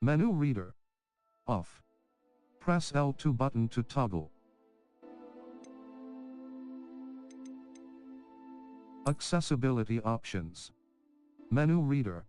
Menu reader. Off. Press L2 button to toggle. Accessibility options. Menu reader.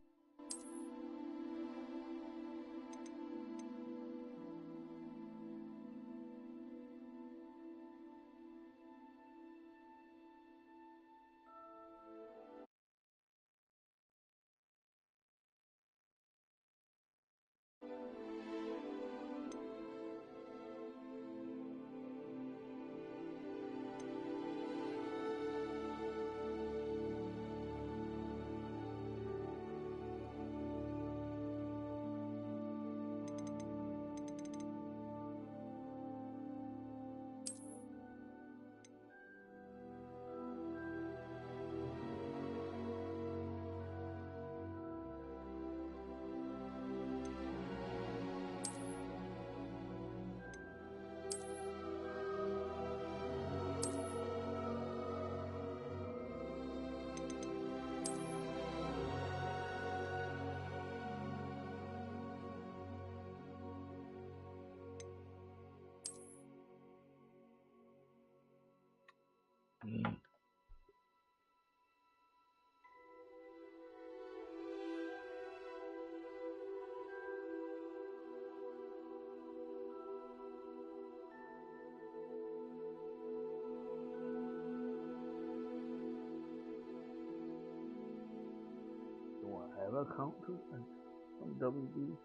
Do I have a counter from WB?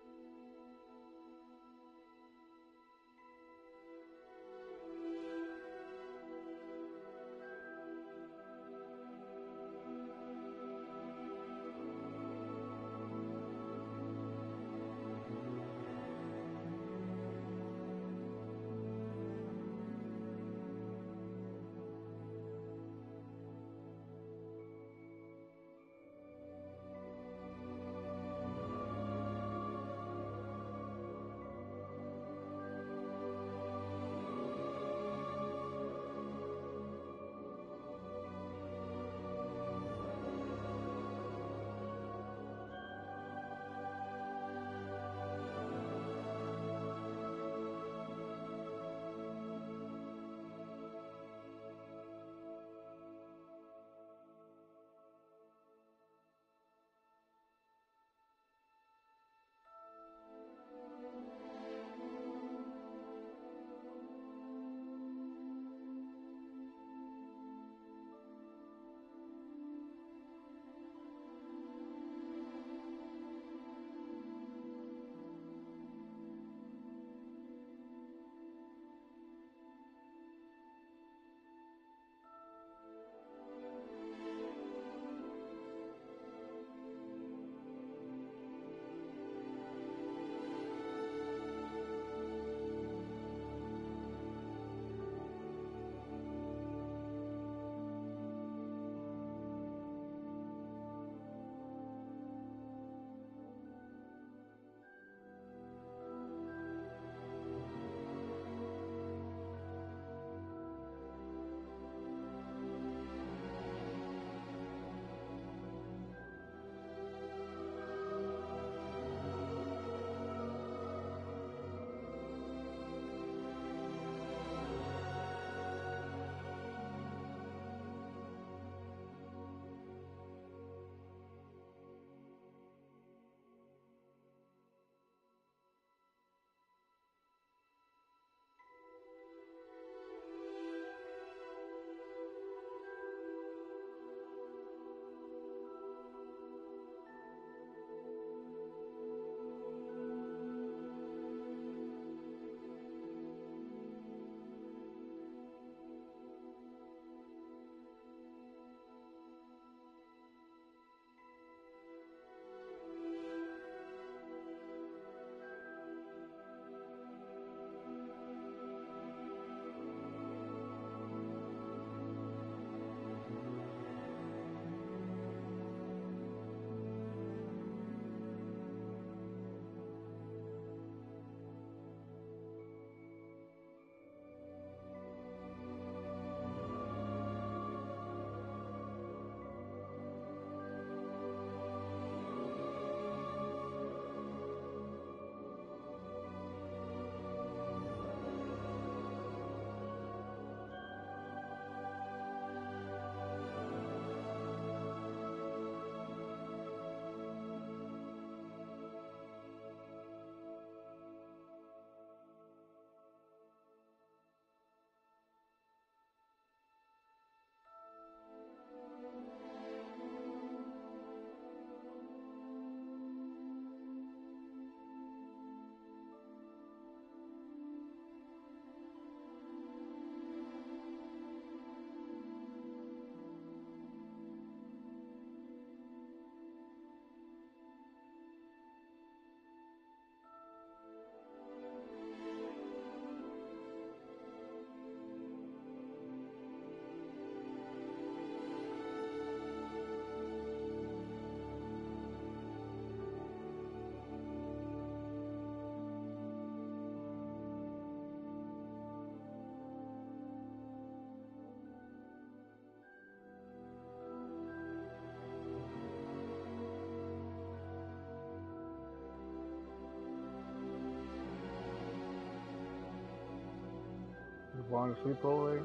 falling asleep over there?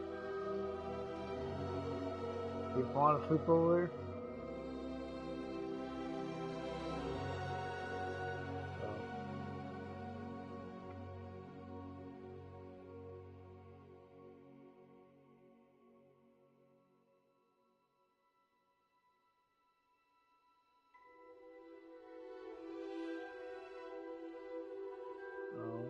You falling asleep over there? Oh.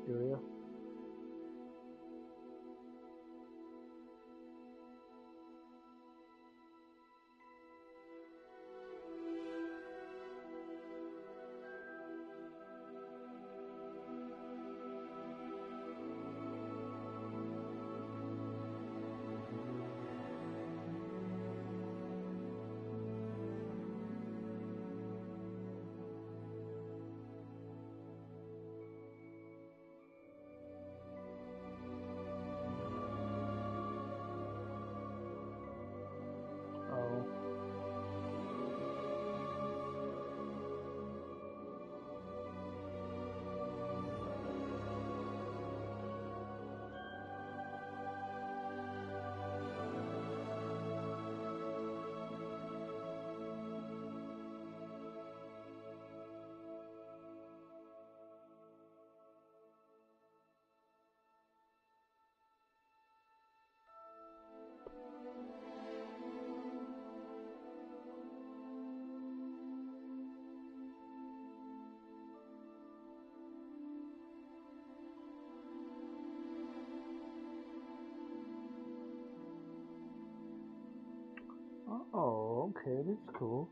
Do you? Oh. Oh, okay, that's cool.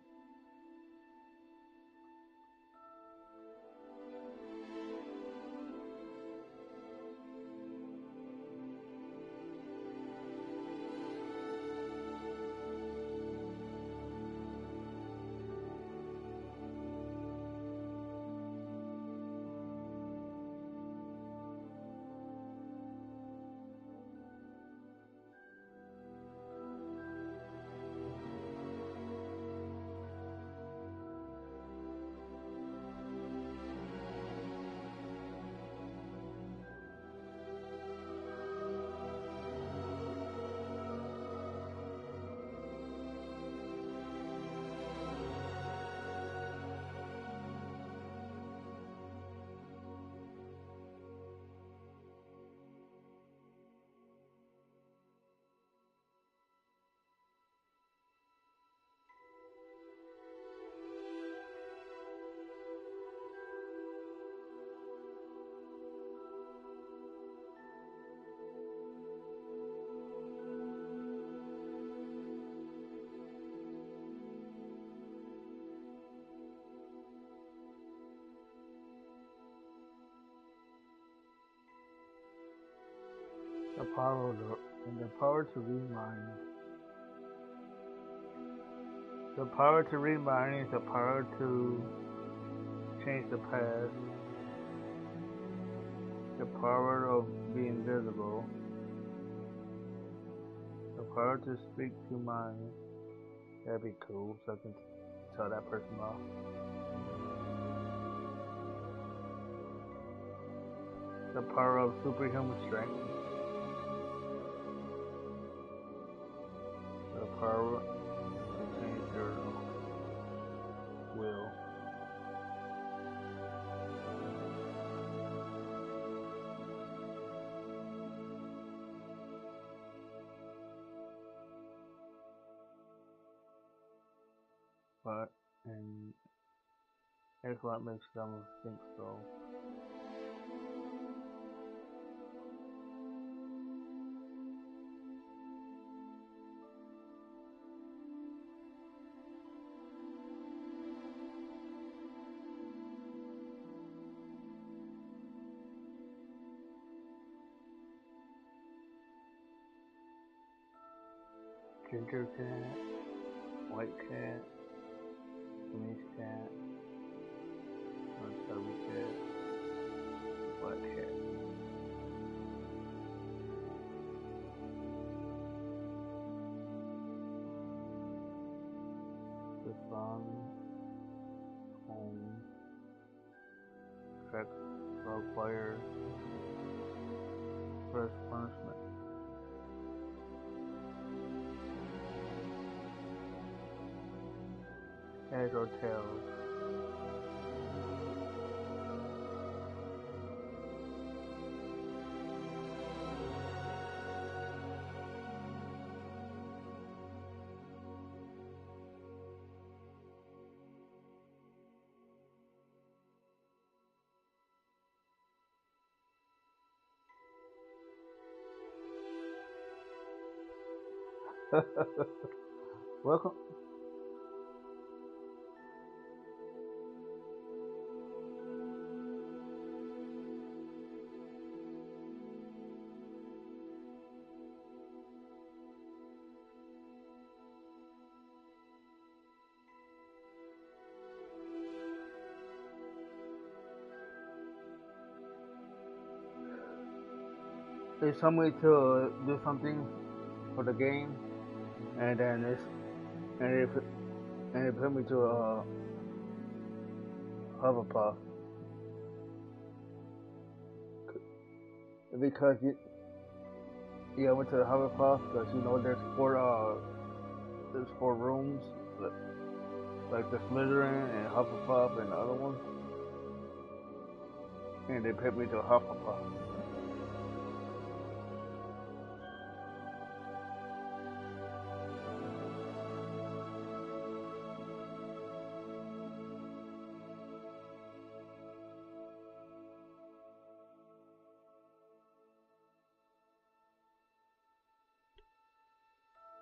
The power to read minds. The power to read minds, the power to change the past, the power of being invisible, the power to speak to minds. That'd be cool, so I can tell that person off. The power of superhuman strength. The power to change your will. But, and here's what makes them think so. Ginger cat, white cat, Siamese cat, chubby cat, black cat. Respond. Home. Check. Log fire. Press punishment. Head or tail. Welcome. They told me to do something for the game, and then it put me to a Hufflepuff because I went to the Hufflepuff because there's four rooms like the Slytherin and Hufflepuff and the other one, and they put me to a Hufflepuff.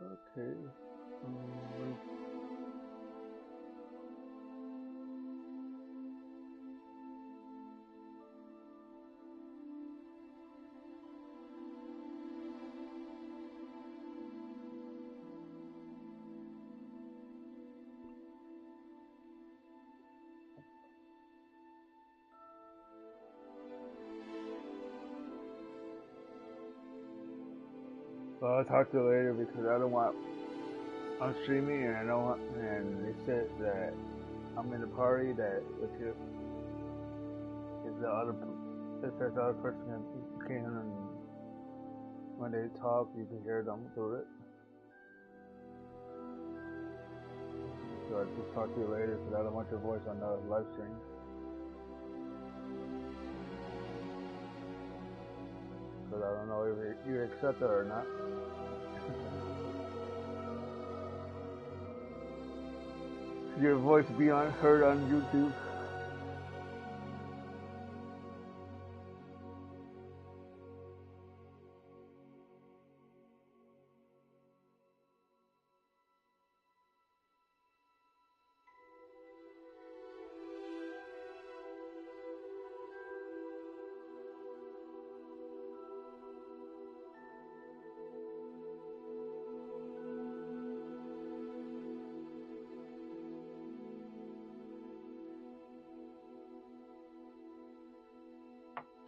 Okay. Well, I'll talk to you later because I don't want. I'm streaming and I don't want, and it says that I'm in a party that if the other person can when they talk you can hear them through it. So I'll just talk to you later because I don't want your voice on the live stream. Because I don't know if you accept it or not. Your voice be heard on YouTube.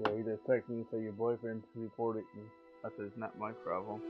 So he just texted me and said your boyfriend reported you. I said it's not my problem.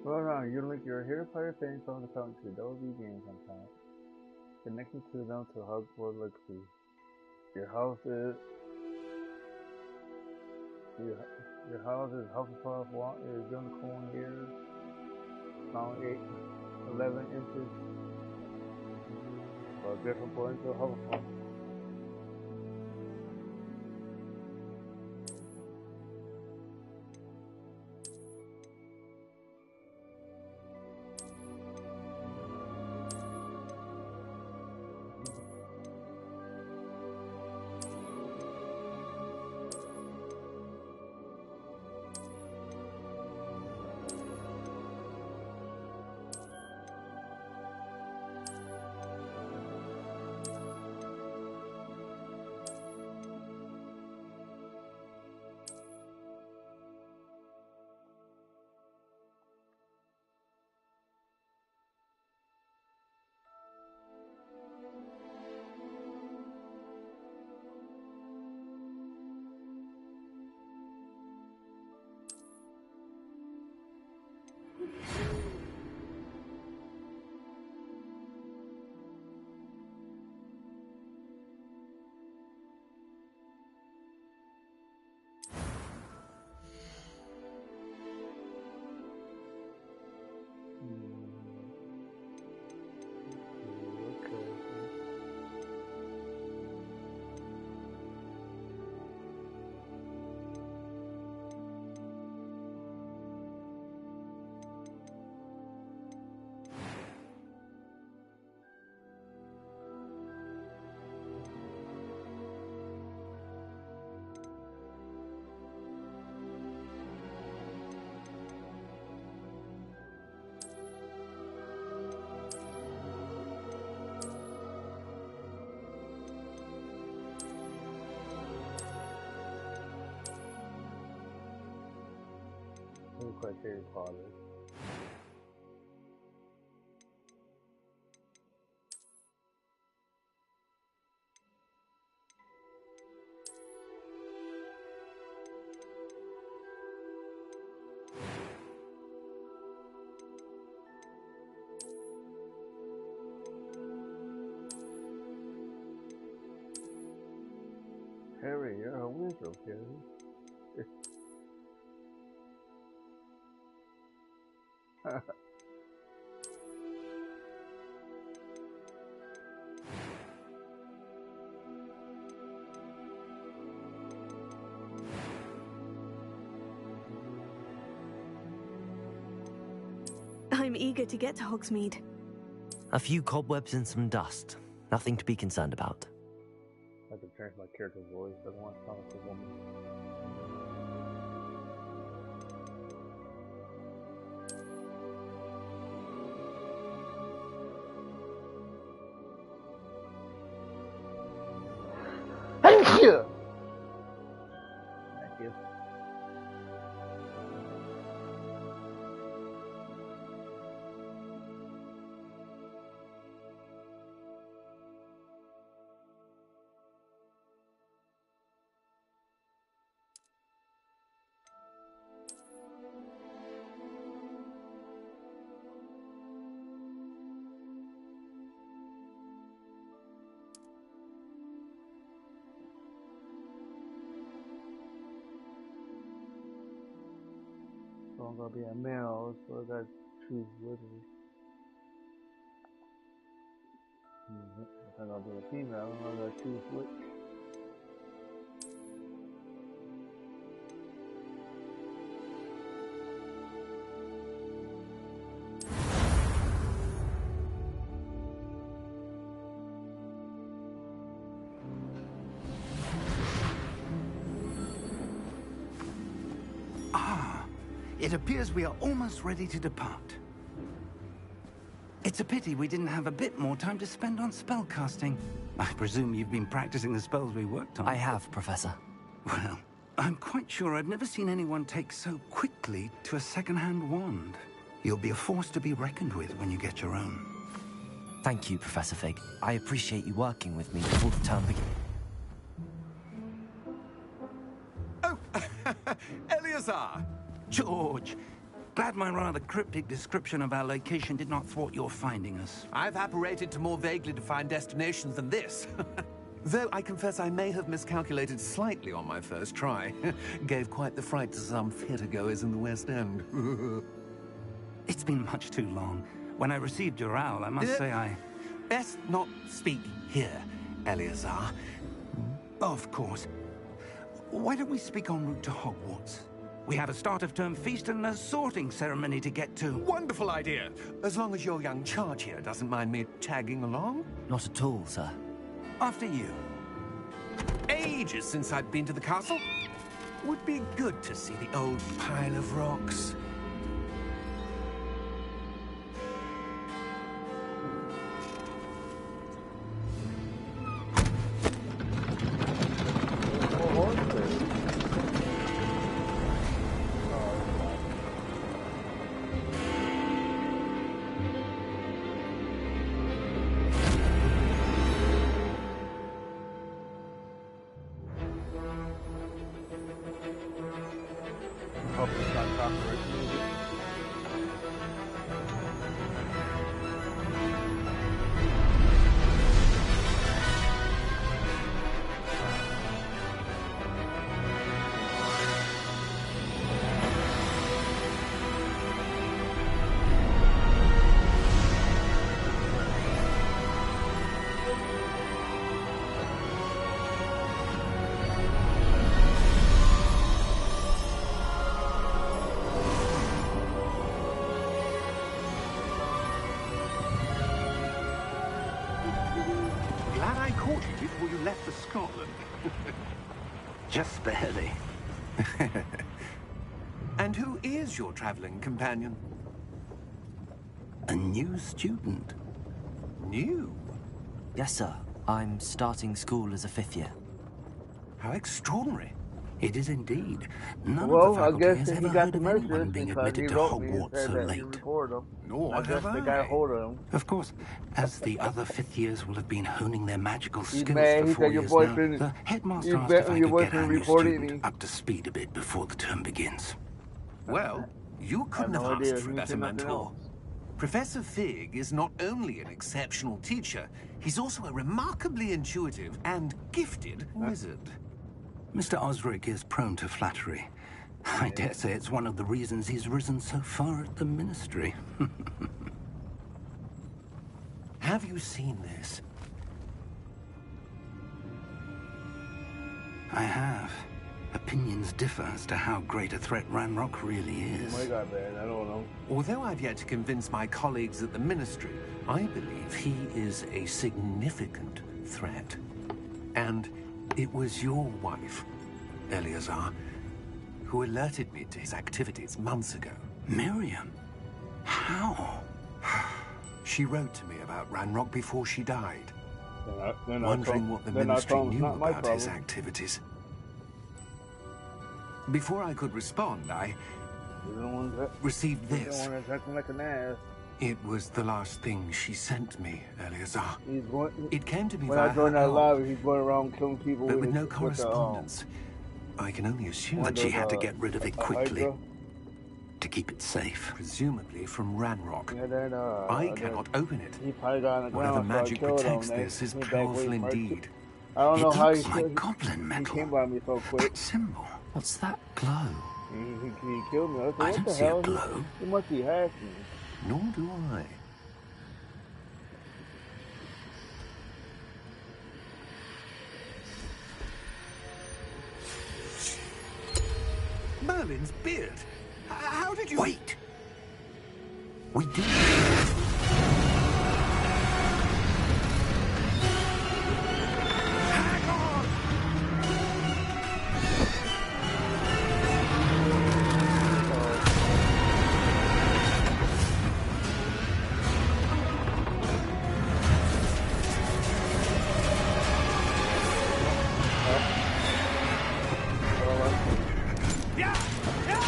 Well, no, you link your Harry Potter fan phone account to Adobe Games sometime. Connecting to them to Hogwarts Legacy. Your house is your house is Hufflepuff. Want is unicorn ears, long 11 inches. Or Gryffindor into Hufflepuff. Look like Harry Potter. Harry, you're a wizard, Harry. I'm eager to get to Hogsmeade. A few cobwebs and some dust. Nothing to be concerned about. I can change my character's voice. I don't want to sound like a woman. Thank you! Thank you. So I'm gonna be a male, so I gotta choose literally. If I'm gonna be a female, I'm gonna choose which. It appears we are almost ready to depart. It's a pity we didn't have a bit more time to spend on spellcasting. I presume you've been practicing the spells we worked on. I have, Professor. Well, I'm quite sure I've never seen anyone take so quickly to a second-hand wand. You'll be a force to be reckoned with when you get your own. Thank you, Professor Fig. I appreciate you working with me before the term begins. Oh, Eleazar! George, Glad my rather cryptic description of our location did not thwart your finding us. I've apparated to more vaguely defined destinations than this. Though I confess I may have miscalculated slightly on my first try. Gave quite the fright to some theatre-goers in the West End. It's been much too long. When I received your owl, I must say I... Best not speak here, Eleazar. Of course. Why don't we speak en route to Hogwarts? We have a start-of-term feast and a sorting ceremony to get to. Wonderful idea! As long as your young charge here doesn't mind me tagging along. Not at all, sir. After you. Ages since I've been to the castle. Would be good to see the old pile of rocks. Hope it's not copyright music. Glad I caught you before you left for Scotland. Just barely. And who is your traveling companion? A new student. New? Yes, sir. I'm starting school as a 5th year. How extraordinary. It is indeed. None Well, of the I faculty guess has he ever got heard the of anyone message being because he admitted to wrote me and Hogwarts said so that late. you reported him. Nor I guess have they got I. hold of him. Of course, as the other 5th years will have been honing their magical He's skills mad. for He 4 said your years boyfriend- now, the headmaster you asked bet if I your could get our boyfriend new reported student me. up to speed a bit before the term begins. Well, you couldn't no have idea. asked for a He better said nothing mentor. else. Professor Fig is not only an exceptional teacher, he's also a remarkably intuitive and gifted wizard. Mr. Osric is prone to flattery. I dare say it's one of the reasons he's risen so far at the Ministry. Have you seen this? I have. Opinions differ as to how great a threat Ranrock really Oh is. my God, man. I don't know. Although I've yet to convince my colleagues at the Ministry, I believe he is a significant threat. And it was your wife, Eleazar, who alerted me to his activities months ago. Miriam? How? She wrote to me about Ranrock before she died, Then wondering what the Ministry knew about his activities. Before I could respond, I received The this. one that's acting like an ass. It was the last thing she sent me, Eleazar. He's going. It came to me When via I joined her that help, lobby, he's going around killing people but with no with correspondence. I can only assume But that she had to get rid of it quickly Hydra. to keep it safe. presumably from Ranrock. Yeah, then, I cannot open it. He probably got on the Whatever ground, so I magic killed protects him, this is he back way powerful from indeed. I don't know It how looks he like goblin metal. He came by me so quick. That symbol. What's that glow? He killed me. I said, I what don't the see a hell? glow. He must be hacking. Nor do I. Merlin's beard. How did you... Wait! We did. Hang on! Yeah! Yeah!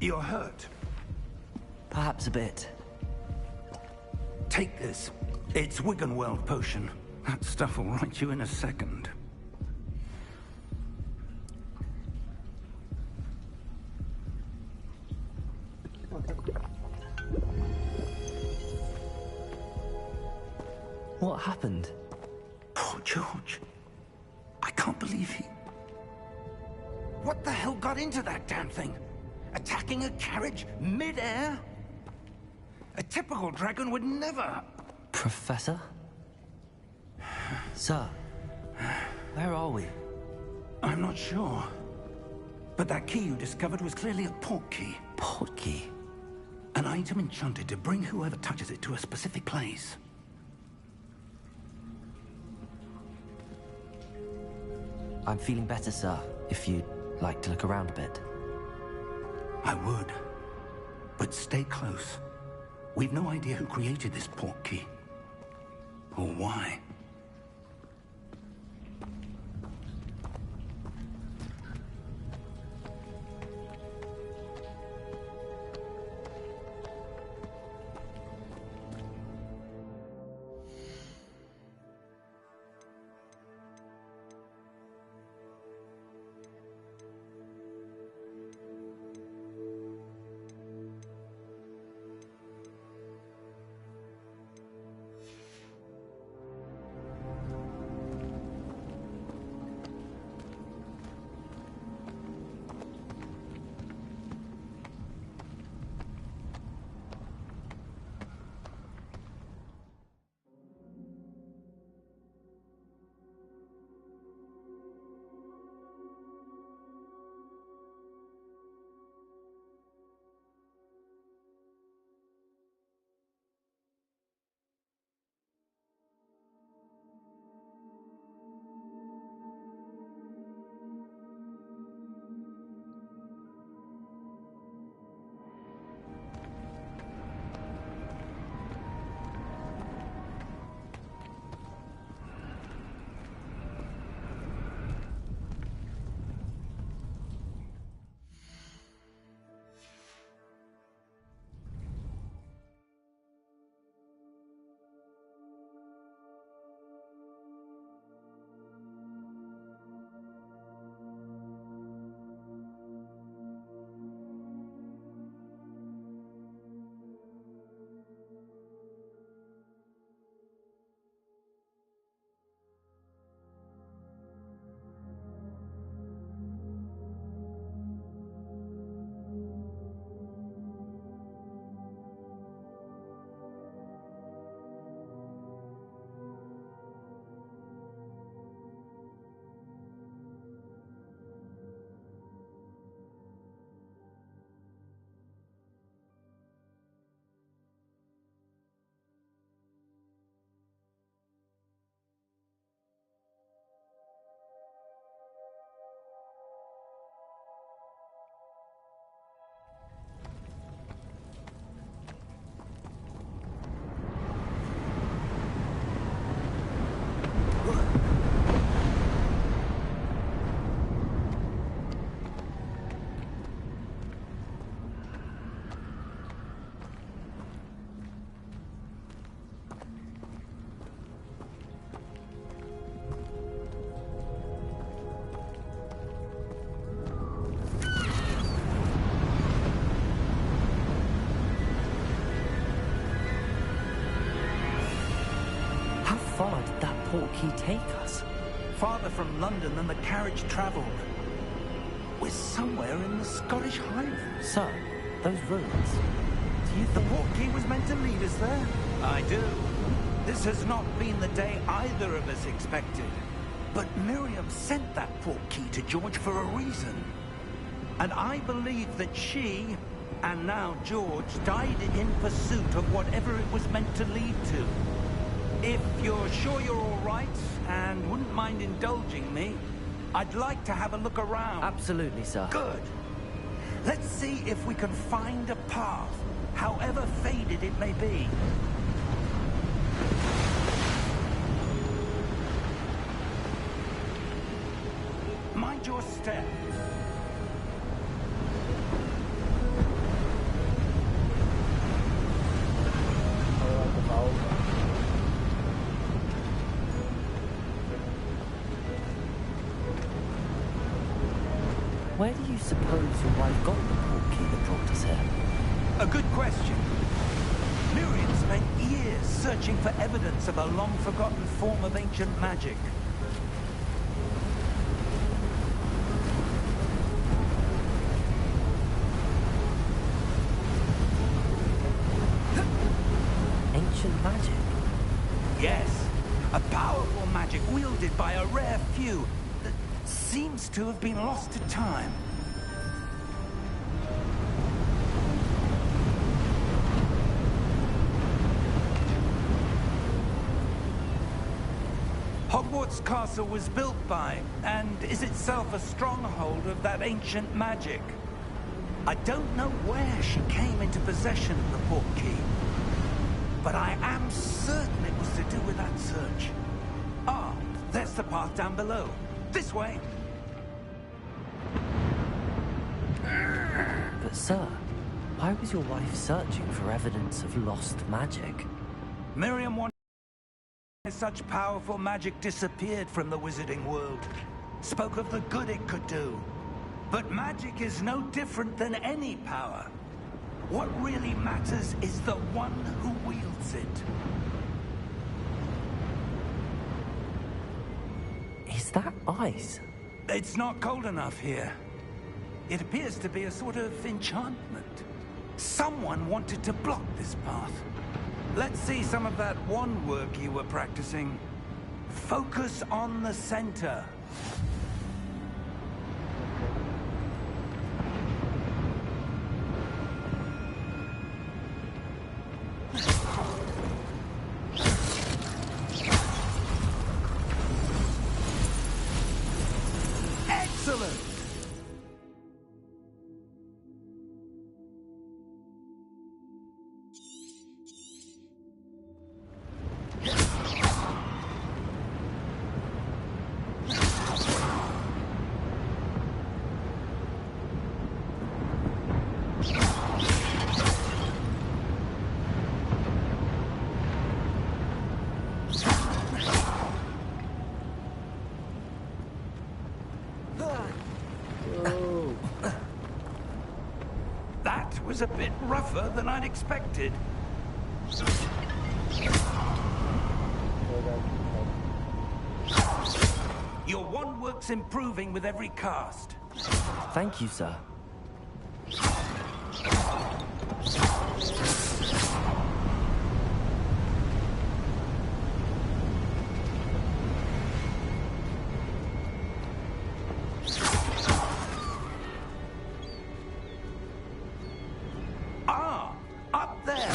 You're hurt. Perhaps a bit. Take this. It's Wiggenweld potion. That stuff will right you in a second. What happened? Poor George. I can't believe he... What the hell got into that damn thing? Attacking a carriage mid-air? A typical dragon would never... Professor? Sir, where are we? I'm not sure. But that key you discovered was clearly a port key. Port key? An item enchanted to bring whoever touches it to a specific place. I'm feeling better, sir, if you'd like to look around a bit. I would. But stay close. We've no idea who created this port key. Or why. far did that port key take us? Farther from London than the carriage travelled. We're somewhere in the Scottish Highlands. So, those ruins. Do you The think... port key was meant to lead us there? I do. This has not been the day either of us expected. But Miriam sent that port key to George for a reason. And I believe that she, and now George, died in pursuit of whatever it was meant to lead to. If you're sure you're all right, and wouldn't mind indulging me, I'd like to have a look around. Absolutely, sir. Good. Let's see if we can find a path, however faded it may be. Mind your step. Where do you suppose your wife got the portkey that brought us here? A good question. Miriam spent years searching for evidence of a long-forgotten form of ancient magic. Ancient magic? Yes, a powerful magic wielded by a rare few that seems to have been lost to time. Hogwarts Castle was built by, and is itself a stronghold of that ancient magic. I don't know where she came into possession of the portkey, but I am certain it was to do with that search. Ah, there's the path down below. This way. But sir, why was your wife searching for evidence of lost magic? Miriam wanted such powerful magic disappeared from the wizarding world. Spoke of the good it could do. But magic is no different than any power. What really matters is the one who wields it. Is that ice? It's not cold enough here. It appears to be a sort of enchantment. Someone wanted to block this path. Let's see some of that wand work you were practicing. Focus on the center. Excellent! That was a bit rougher than I'd expected. Your wand work's improving with every cast. Thank you, sir. Ah, up there.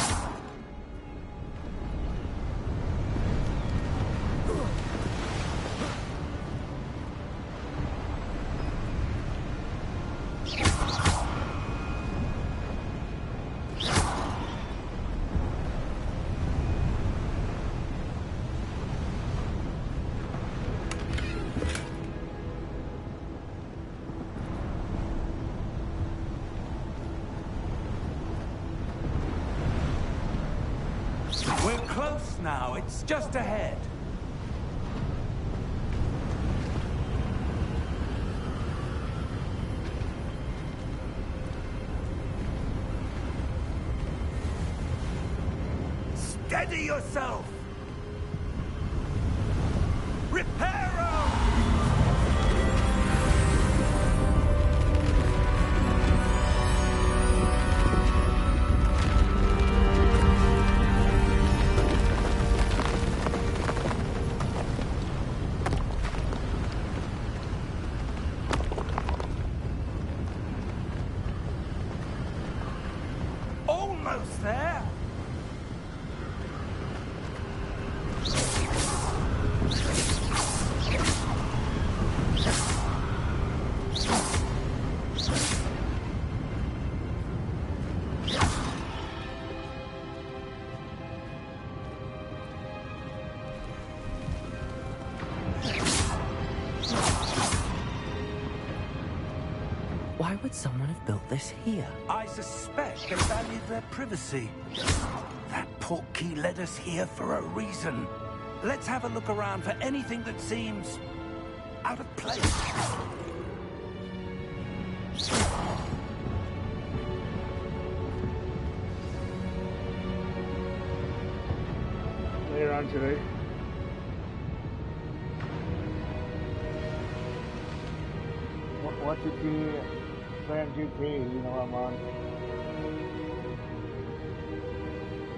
We're close now. It's just ahead. Steady yourself! Reparo! Almost there! Why would someone have built this here? I suspect they valued their privacy. That portkey led us here for a reason. Let's have a look around for anything that seems out of place. Later on today. Once you see Grand GT, you know I'm on.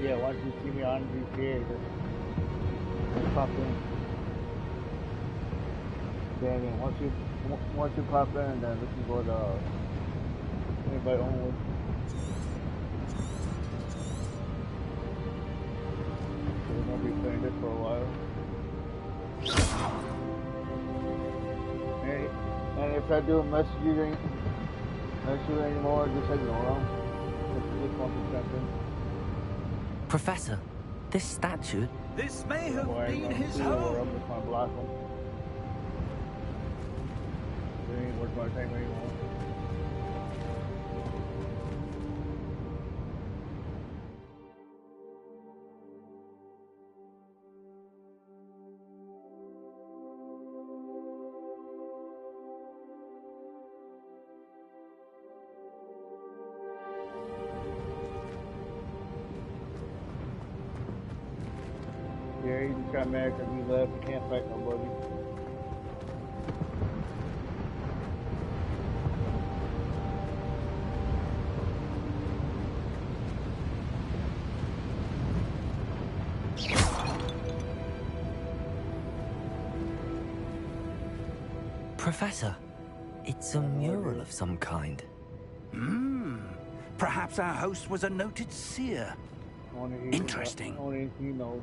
Yeah, once you see me on GTA, just pop in. Then once you pop in, then we can go to invite only. We're gonna be playing this for a while. And if I do message you anymore, just ignore them. Just won't be something. Professor, this statue... This may have been his I'm home. just gonna block them. They ain't worth my time anymore. Yeah, he just got mad because he left. He can't fight nobody. Professor, it's a mural of some kind. Perhaps our host was a noted seer. Interesting. Only he knows.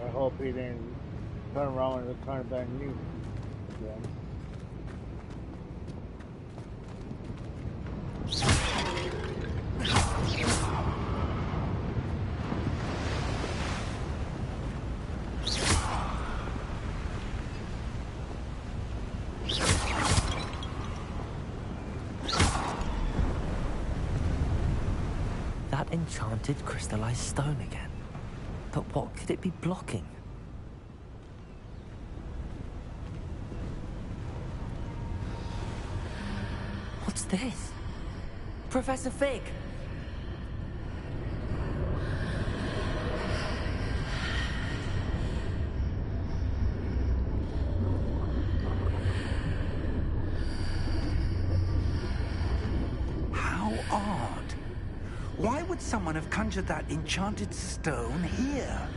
I hope he didn't turn around and turn back new. Yeah. That enchanted crystallized stone again. But what could it be blocking? What's this? Professor Fig! How odd. Why would someone have conjured that enchanted stone here?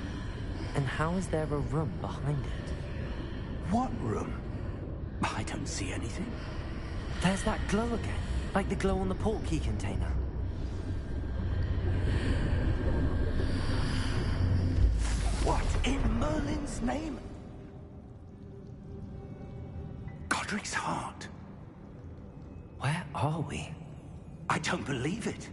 And how is there a room behind it? What room? I don't see anything. There's that glow again, like the glow on the portkey container. What in Merlin's name? Godric's heart. Where are we? I don't believe it.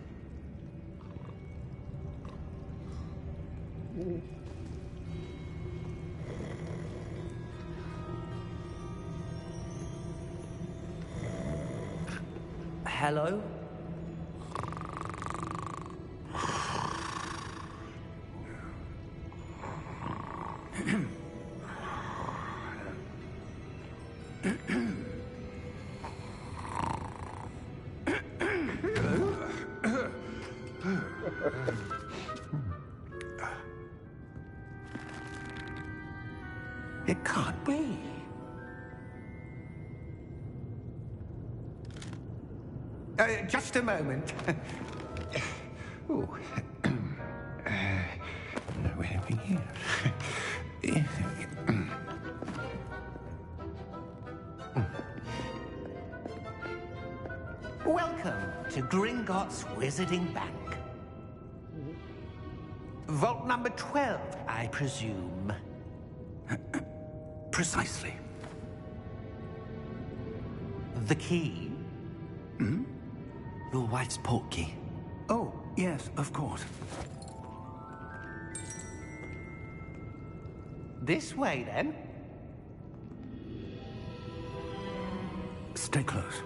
Hello? It can't be. Just a moment. Oh. No, we're having here. Welcome to Gringotts Wizarding Bank. Vault number 12, I presume. Precisely. The key? Your wife's portkey. Oh, yes, of course. This way, then. Stay close.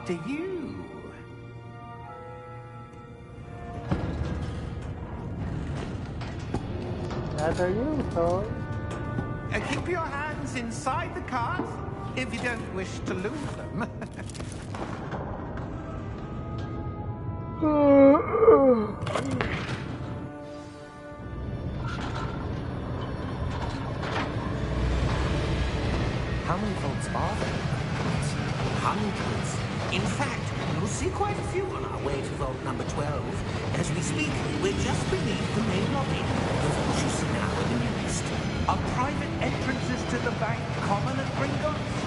after you. After you, Toad. Keep your hands inside the cart if you don't wish to lose them. How many vaults are there? Hundreds. In fact, you'll see quite a few on our way to vault number 12. As we speak, we're just beneath the main lobby. The vaults you see now in the east are private entrances to the bank common at Gringotts.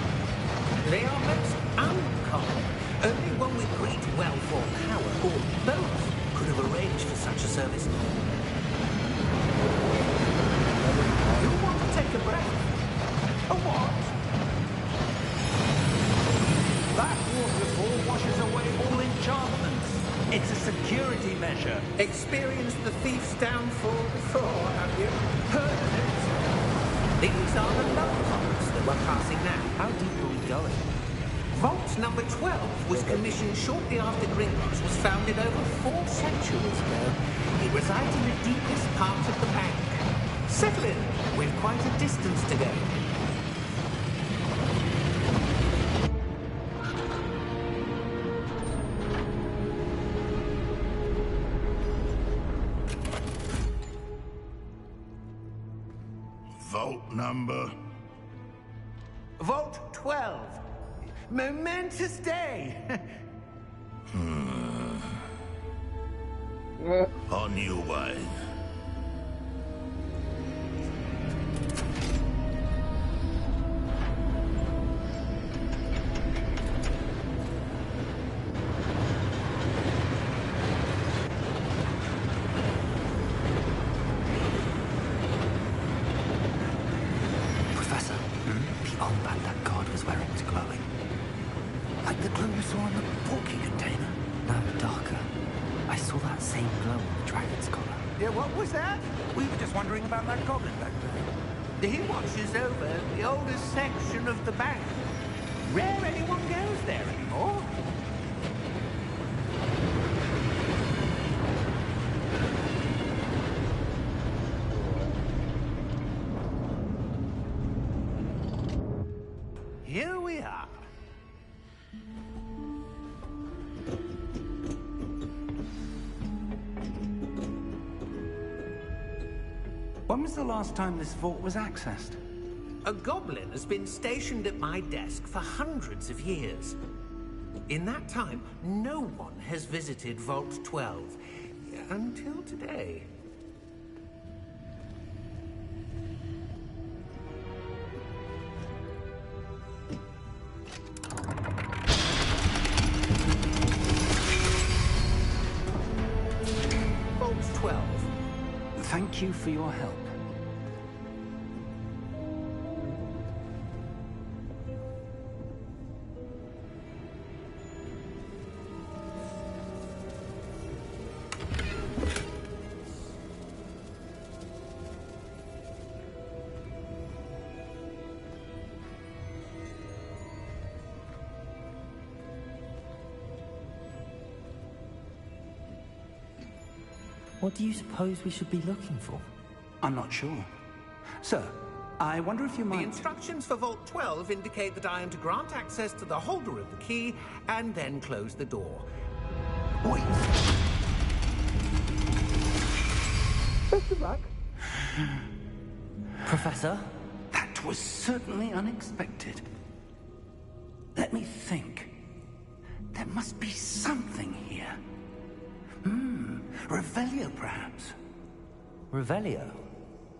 They are most uncommon. Only one with great wealth or power, or both, could have arranged for such a service. You want to take a breath? A what? That waterfall washes away all enchantments. It's a security measure. Experienced the thief's downfall before, have you? Heard of it? These are the love vaults that we're passing now. How deep are we going? Vault number 12 was commissioned shortly after Gringotts was founded over 4 centuries ago. It resides in the deepest part of the bank. Settle in. We've quite a distance to go. Vault number? Vault 12. Momentous day. On your way. Professor, the armband that guard was wearing is glowing. Like the glow you saw in the porky container. No, darker. I saw that same glow on the dragon's collar. Yeah, what was that? We were just wondering about that goblin back there. He watches over the oldest section of the bank. Rare anyone goes there anymore. Here we are. When was the last time this vault was accessed? A goblin has been stationed at my desk for hundreds of years. In that time, no one has visited Vault 12 until today. Vault 12. Thank you for your help. What do you suppose we should be looking for? I'm not sure. Sir, I wonder if you The might... instructions for Vault 12 indicate that I am to grant access to the holder of the key and then close the door. Wait. Professor? That was certainly unexpected. Let me think. There must be something here. Revelio, perhaps. Revelio?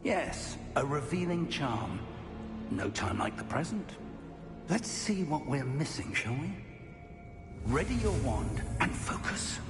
Yes, a revealing charm. No time like the present. Let's see what we're missing, shall we? Ready your wand and focus.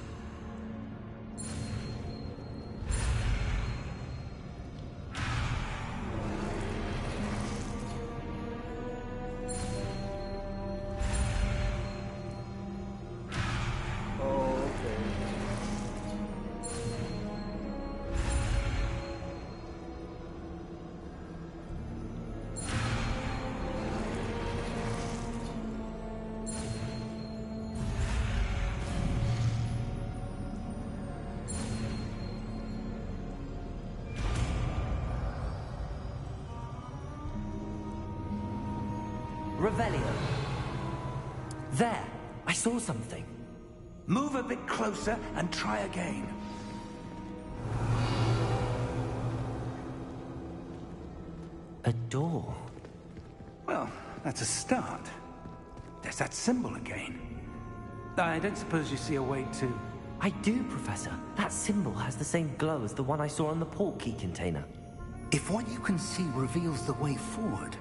Revelio. There, I saw something. Move a bit closer and try again. A door. Well, that's a start. There's that symbol again. I don't suppose you see a way to... I do, Professor. That symbol has the same glow as the one I saw on the port key container. If what you can see reveals the way forward,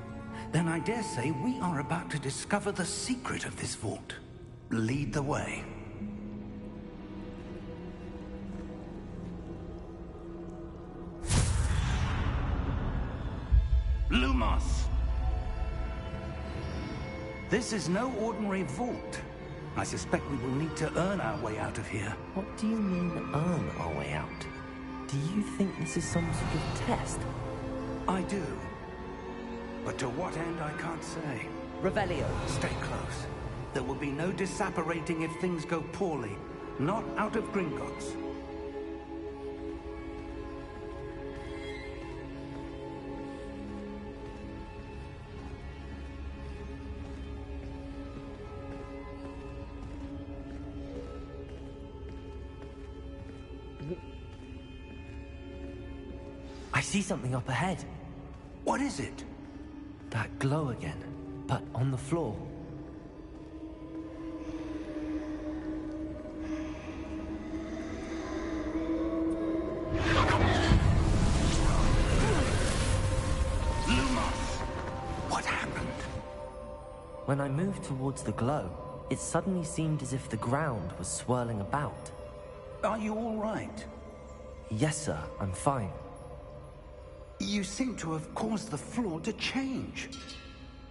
then I dare say we are about to discover the secret of this vault. Lead the way. Lumos! This is no ordinary vault. I suspect we will need to earn our way out of here. What do you mean, earn our way out? Do you think this is some sort of test? I do. But to what end, I can't say. Revelio. Stay close. There will be no disapparating if things go poorly. Not out of Gringotts. I see something up ahead. What is it? That glow again, but on the floor. Lumos! What happened? When I moved towards the glow, it suddenly seemed as if the ground was swirling about. Are you all right? Yes, sir, I'm fine. You seem to have caused the floor to change.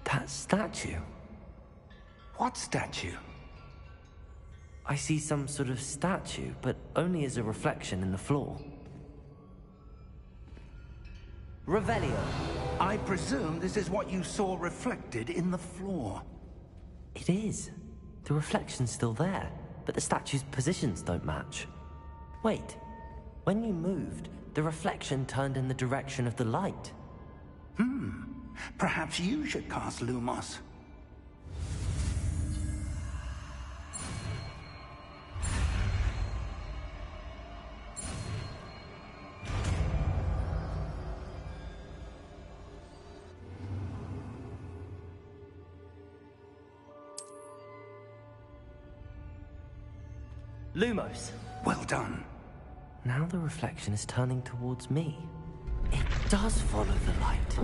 That statue. What statue? I see some sort of statue, but only as a reflection in the floor. Revelio. I presume this is what you saw reflected in the floor. It is. The reflection's still there, but the statue's positions don't match. Wait. When you moved, the reflection turned in the direction of the light. Perhaps you should cast Lumos. Lumos. Well done. Now the reflection is turning towards me. It does follow the light.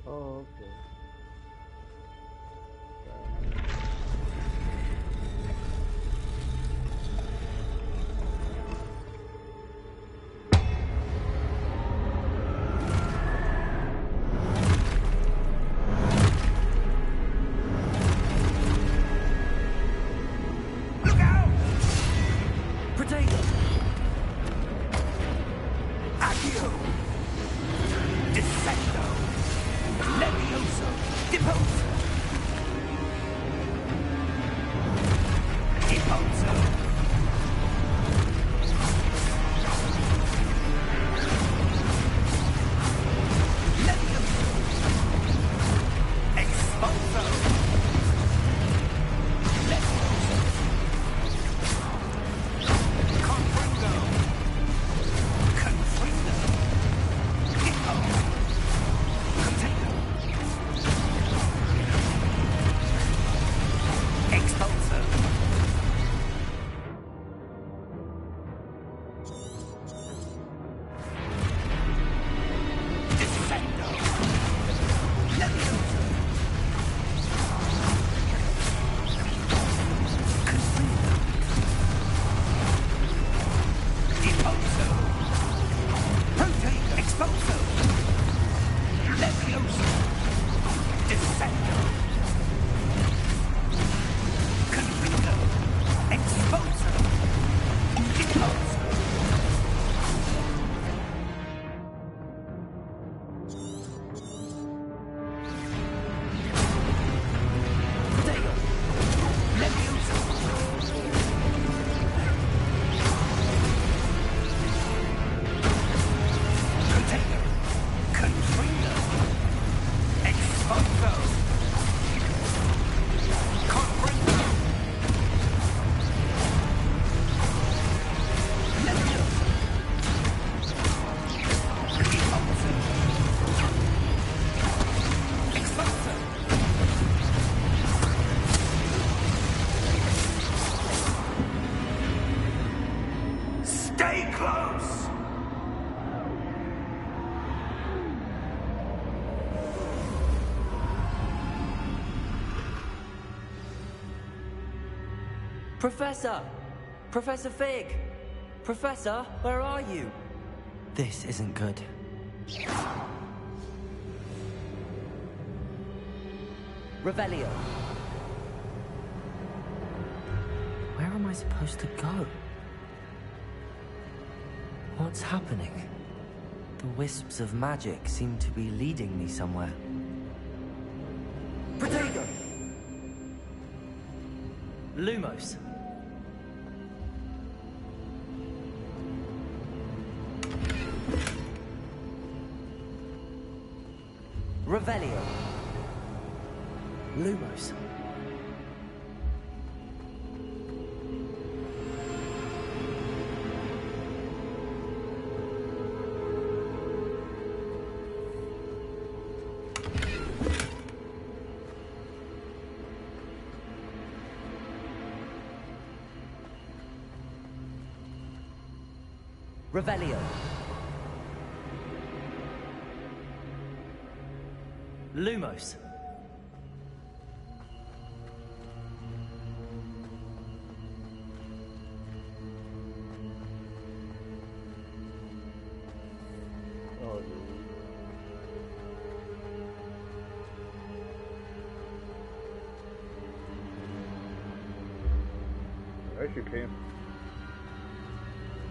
Oh, okay. Protego! Accio! Dissecto! Levioso! Professor! Professor Fig! Professor, where are you? This isn't good. Revelio. Where am I supposed to go? What's happening? The wisps of magic seem to be leading me somewhere. Protego! Lumos. Revelio. Lumos. Revelio. Lumos. Oh, dude.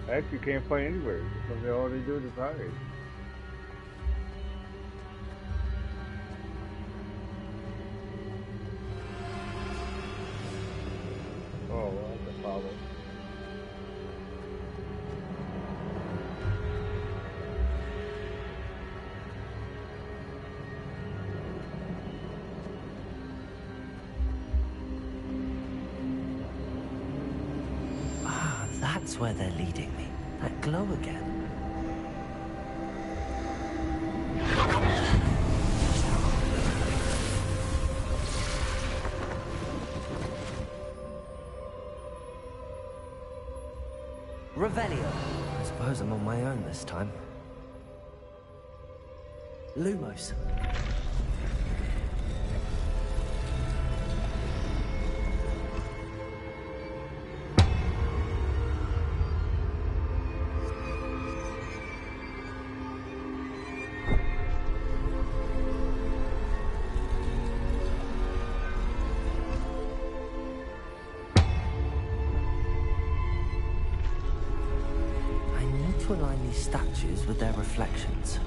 I actually can't find anywhere because all they do is hide. Oh, well, that's a problem. Ah, that's where they're leading me. That glow again. Revelio. I suppose I'm on my own this time. Lumos. To align these statues with their reflections.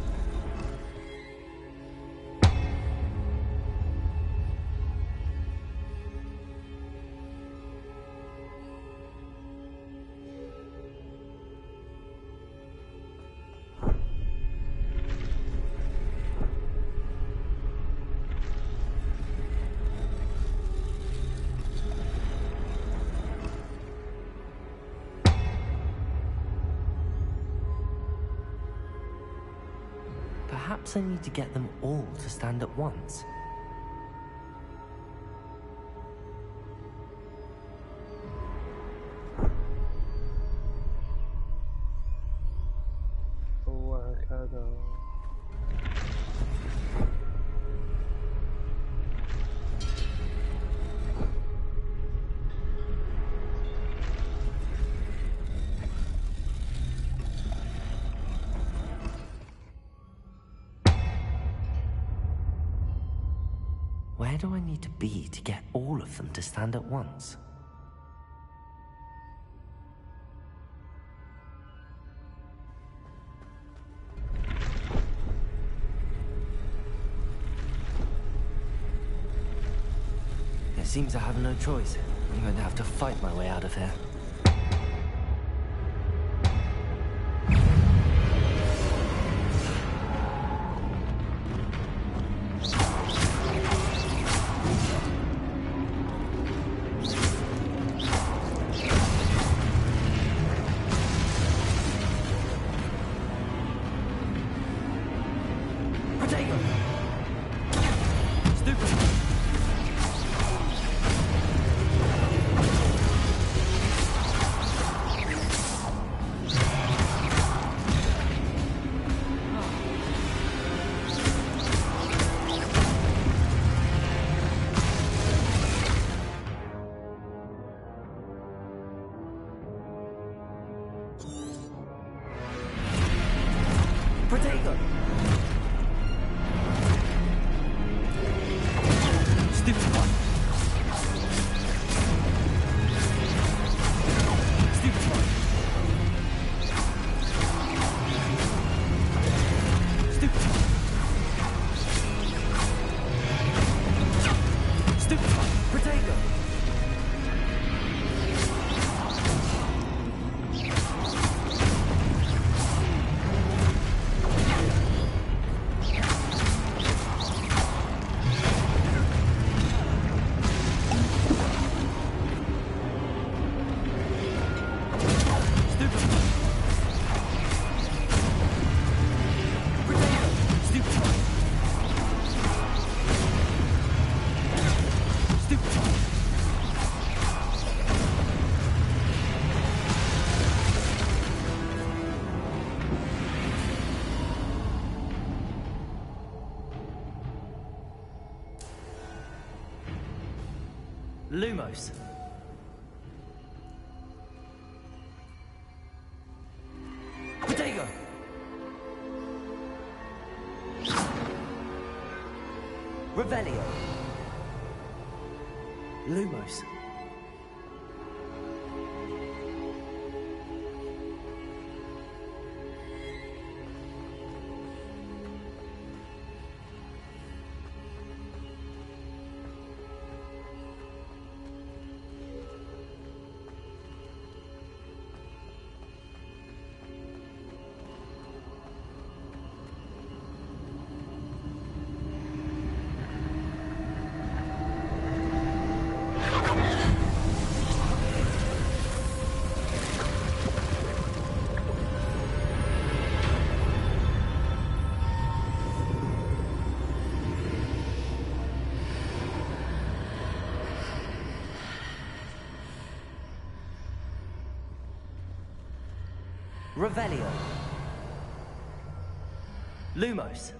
Perhaps I need to get them all to stand at once. Oh, I gotta... Where do I need to be to get all of them to stand at once? It seems I have no choice. I'm going to have to fight my way out of here. Stupid one. Stupid one. Stupid one. Stupid one. Potato. Lumos. Potato. Revelio. Lumos. Revelio. Lumos.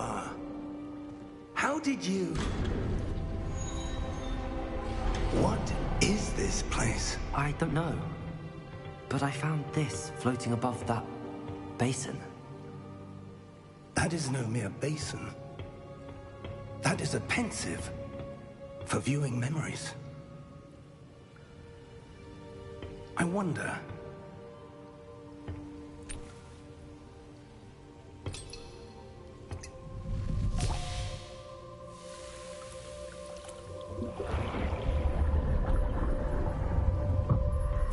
are. How did you... What is this place? I don't know. But I found this floating above that basin. That is no mere basin. That is a pensive for viewing memories. I wonder...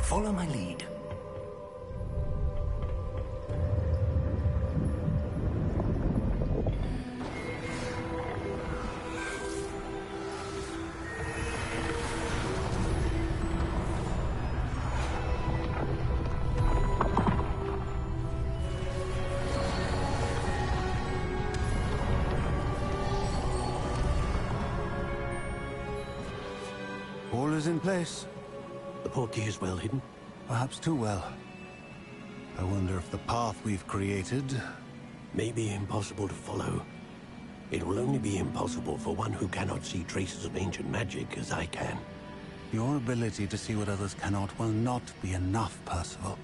Follow my lead. All is in place. The portkey is well hidden. Perhaps too well. I wonder if the path we've created... May be impossible to follow. It will only be impossible for one who cannot see traces of ancient magic as I can. Your ability to see what others cannot will not be enough, Percival.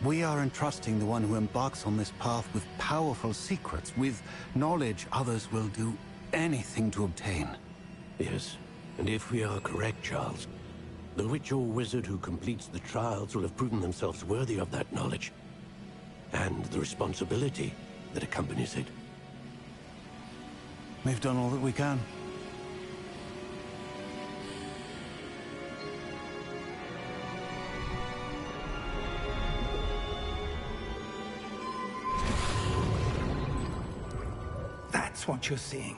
We are entrusting the one who embarks on this path with powerful secrets, with knowledge others will do anything to obtain. Yes, and if we are correct, Charles, the witch or wizard who completes the trials will have proven themselves worthy of that knowledge, and the responsibility that accompanies it. We've done all that we can. That's what you're seeing.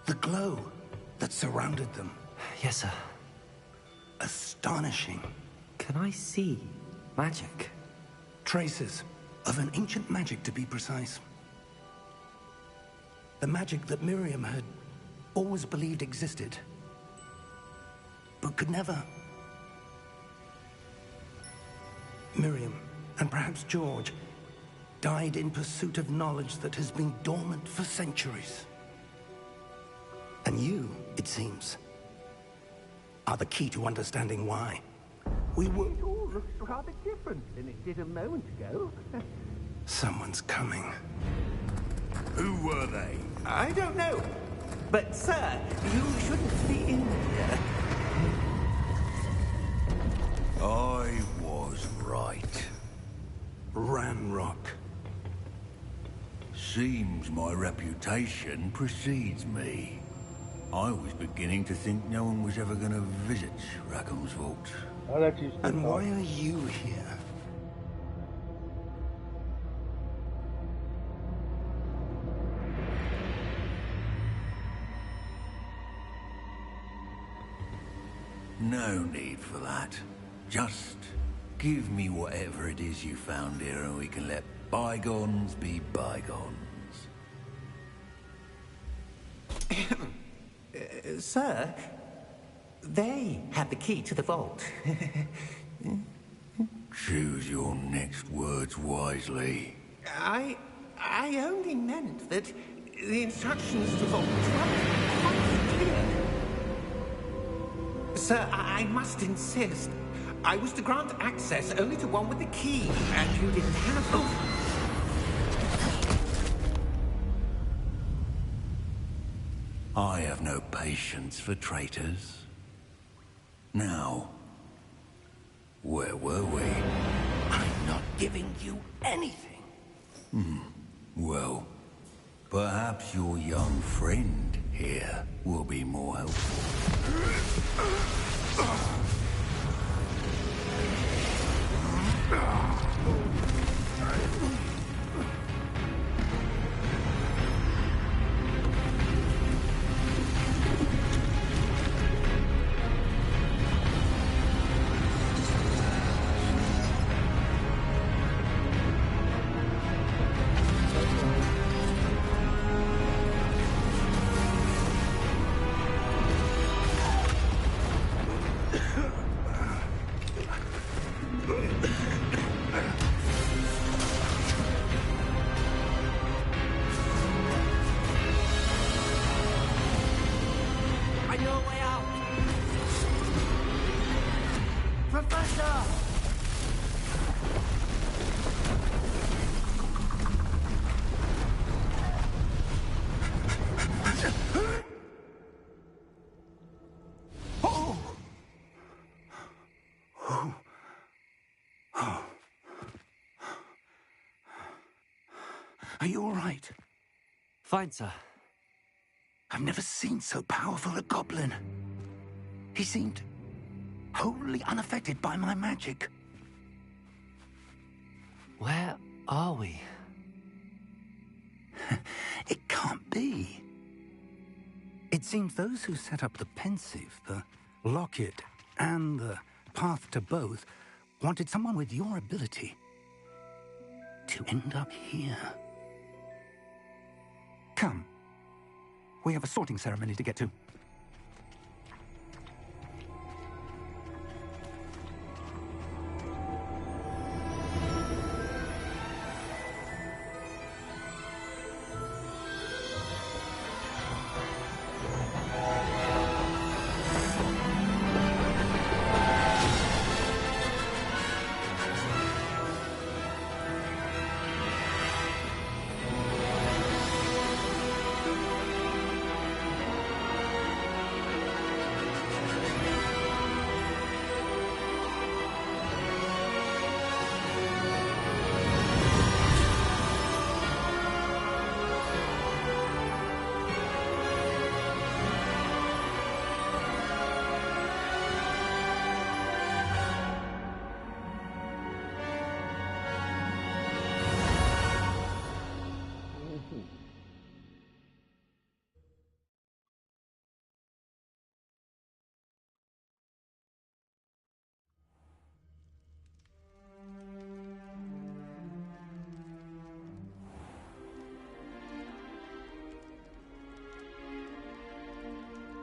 The glow that surrounded them. Yes, sir. Astonishing. Can I see magic? Traces of an ancient magic, to be precise. The magic that Miriam had always believed existed, but could never. Miriam, and perhaps George, died in pursuit of knowledge that has been dormant for centuries. And you, it seems, are the key to understanding why. We were... It all looks rather different than it did a moment ago. Someone's coming. Who were they? I don't know. But, sir, you shouldn't be in here. I was right. Ranrock. Seems my reputation precedes me. I was beginning to think no one was ever going to visit Rackham's Vault. I'll let you speak. And why are you here? No need for that. Just give me whatever it is you found here and we can let bygones be bygones. Sir, they have the key to the vault. Choose your next words wisely. I only meant that the instructions to vault were quite clear. Sir, I must insist. I was to grant access only to one with the key, and you didn't have them. I have no patience for traitors. Now, where were we? I'm not giving you anything. Well, perhaps your young friend here will be more helpful. Find your way out! Professor! Are you all right? Fine, sir. I've never seen so powerful a goblin. He seemed wholly unaffected by my magic. Where are we? It can't be. It seems those who set up the pensive, the locket, and the path to both wanted someone with your ability to end up here. Come. We have a sorting ceremony to get to.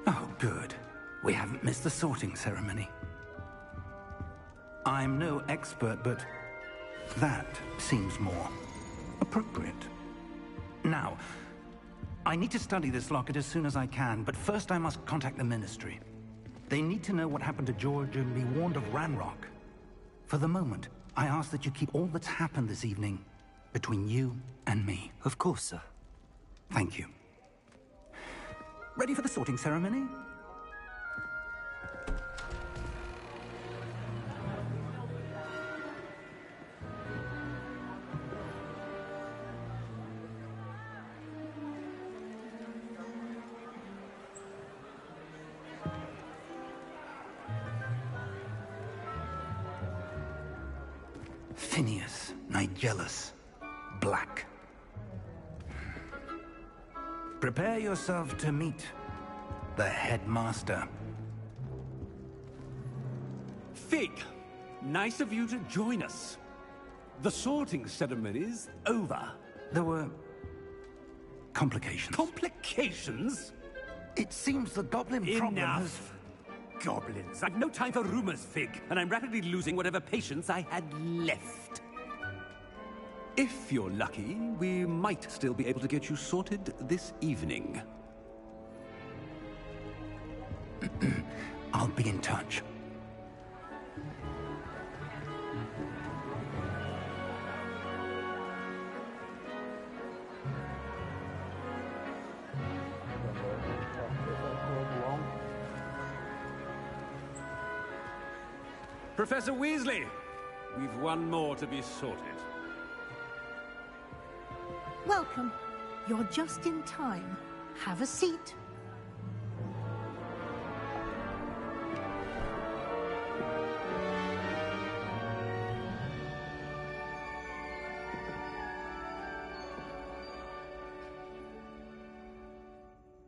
Oh, good. We haven't missed the sorting ceremony. I'm no expert, but that seems more appropriate. Now, I need to study this locket as soon as I can, but first I must contact the Ministry. They need to know what happened to George and be warned of Ranrock. For the moment, I ask that you keep all that's happened this evening between you and me. Of course, sir. Thank you. Ready for the sorting ceremony? Phineas, Nigellus, Black. Prepare yourself to meet the headmaster. Fig, nice of you to join us. The sorting ceremony's over. There were complications. Complications? It seems the goblin problem has... Enough! Goblins. I've no time for rumors, Fig, and I'm rapidly losing whatever patience I had left. If you're lucky, we might still be able to get you sorted this evening. I'll be in touch. Professor Weasley, we've one more to be sorted. Welcome. You're just in time. Have a seat.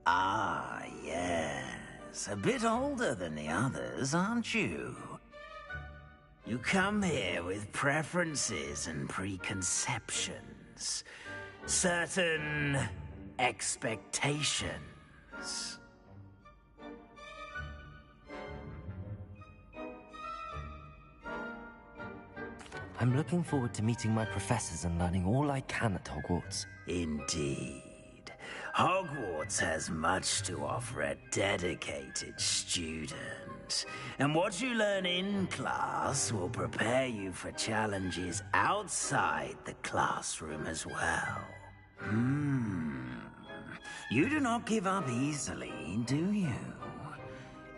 Ah, yes. A bit older than the others, aren't you? You come here with preferences and preconceptions. Certain expectations. I'm looking forward to meeting my professors and learning all I can at Hogwarts. Indeed. Hogwarts has much to offer a dedicated student, and what you learn in class will prepare you for challenges outside the classroom as well. You do not give up easily, do you?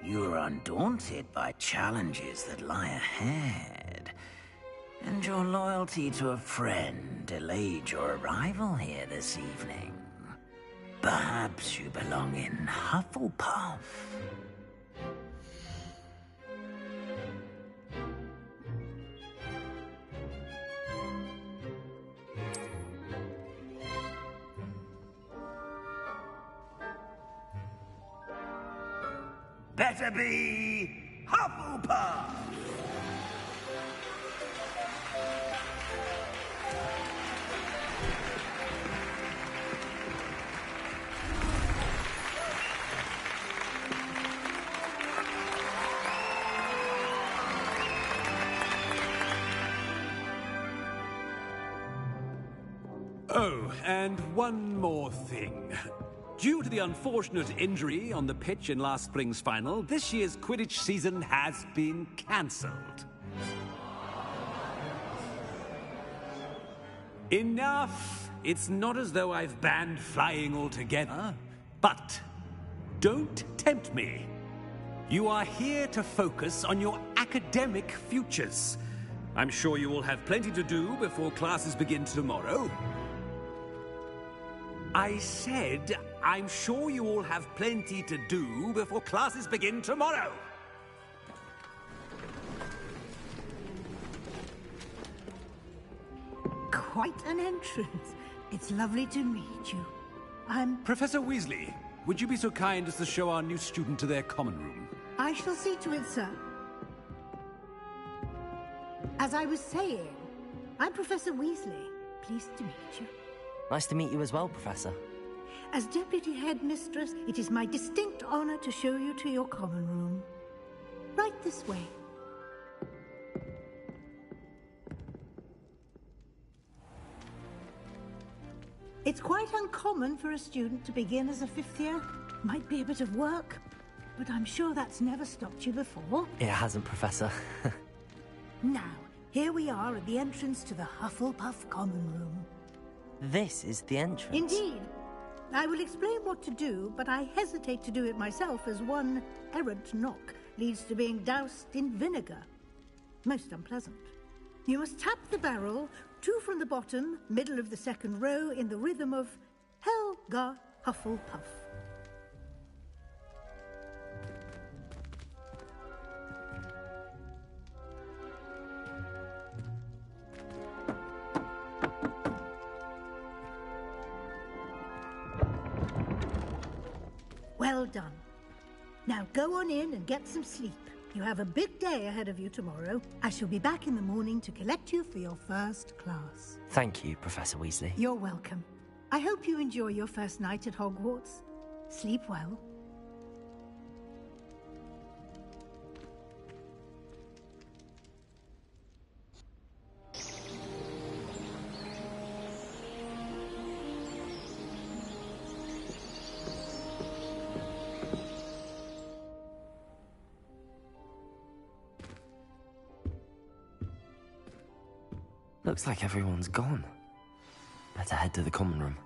You are undaunted by challenges that lie ahead, and your loyalty to a friend delayed your arrival here this evening. Perhaps you belong in Hufflepuff. Better be Hufflepuff! Oh, and one more thing. Due to the unfortunate injury on the pitch in last spring's final, this year's Quidditch season has been cancelled. Enough! It's not as though I've banned flying altogether. But don't tempt me. You are here to focus on your academic futures. I'm sure you will have plenty to do before classes begin tomorrow. I said, I'm sure you all have plenty to do before classes begin tomorrow. Quite an entrance. It's lovely to meet you. I'm... Professor Weasley, would you be so kind as to show our new student to their common room? I shall see to it, sir. As I was saying, I'm Professor Weasley. Pleased to meet you. Nice to meet you as well, Professor. As Deputy Headmistress, it is my distinct honor to show you to your common room. Right this way. It's quite uncommon for a student to begin as a fifth year. Might be a bit of work, but I'm sure that's never stopped you before. It hasn't, Professor. Now, here we are at the entrance to the Hufflepuff common room. This is the entrance? Indeed. I will explain what to do, but I hesitate to do it myself as one errant knock leads to being doused in vinegar. Most unpleasant. You must tap the barrel, 2 from the bottom, middle of the second row, in the rhythm of Helga Hufflepuff. Well done. Now go on in and get some sleep. You have a big day ahead of you tomorrow. I shall be back in the morning to collect you for your first class. Thank you, Professor Weasley. You're welcome. I hope you enjoy your first night at Hogwarts. Sleep well. Looks like everyone's gone. Better head to the common room.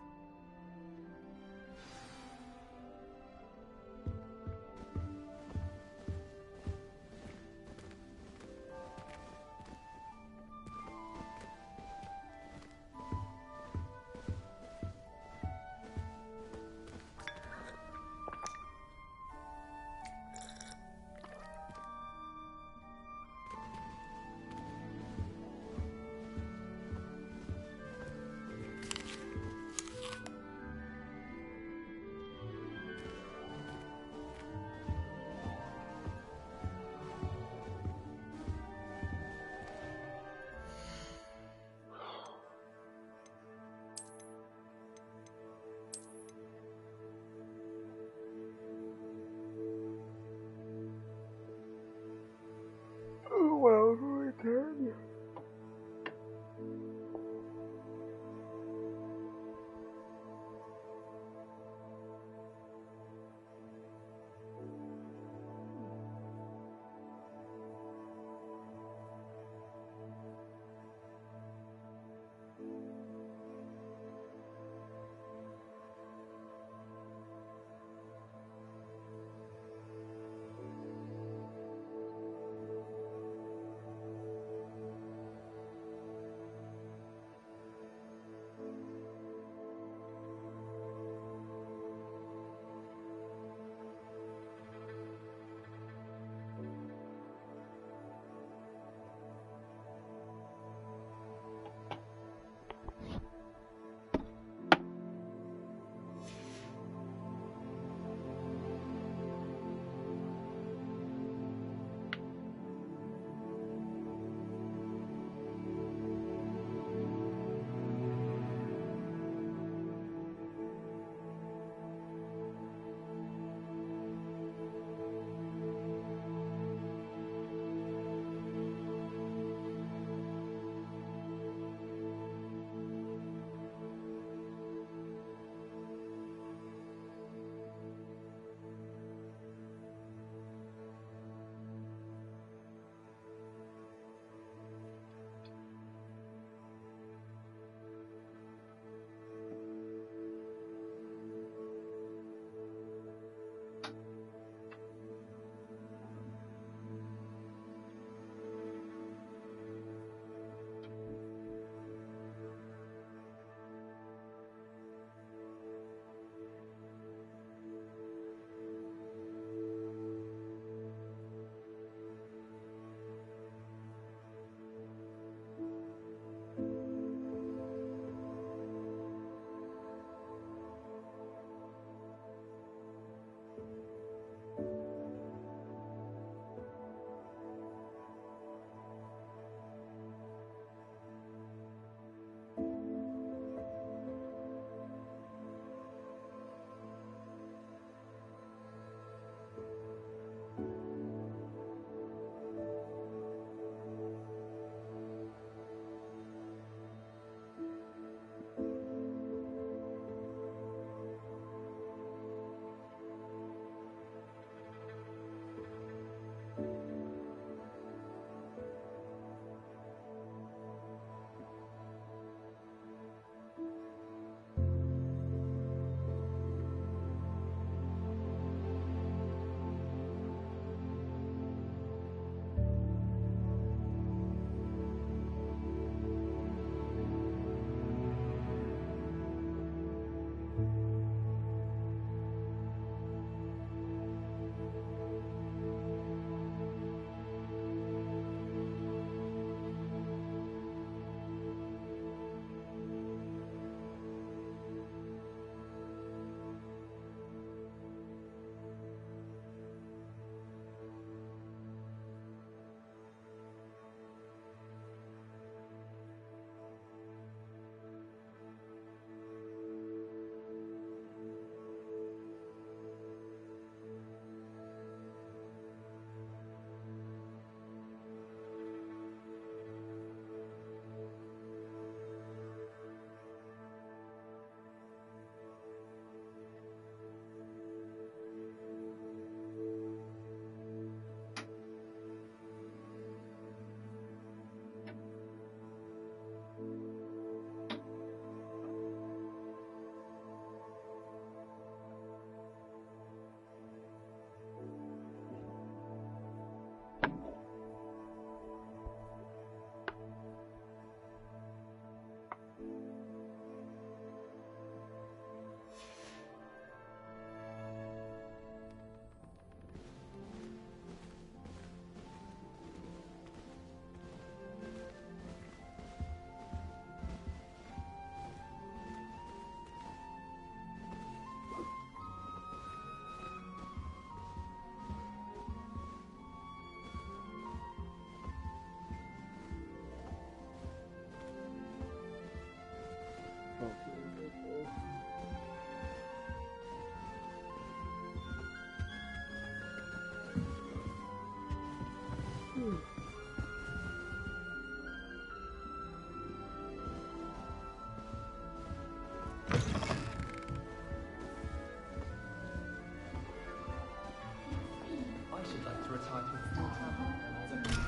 I should like to retire to a full-time one just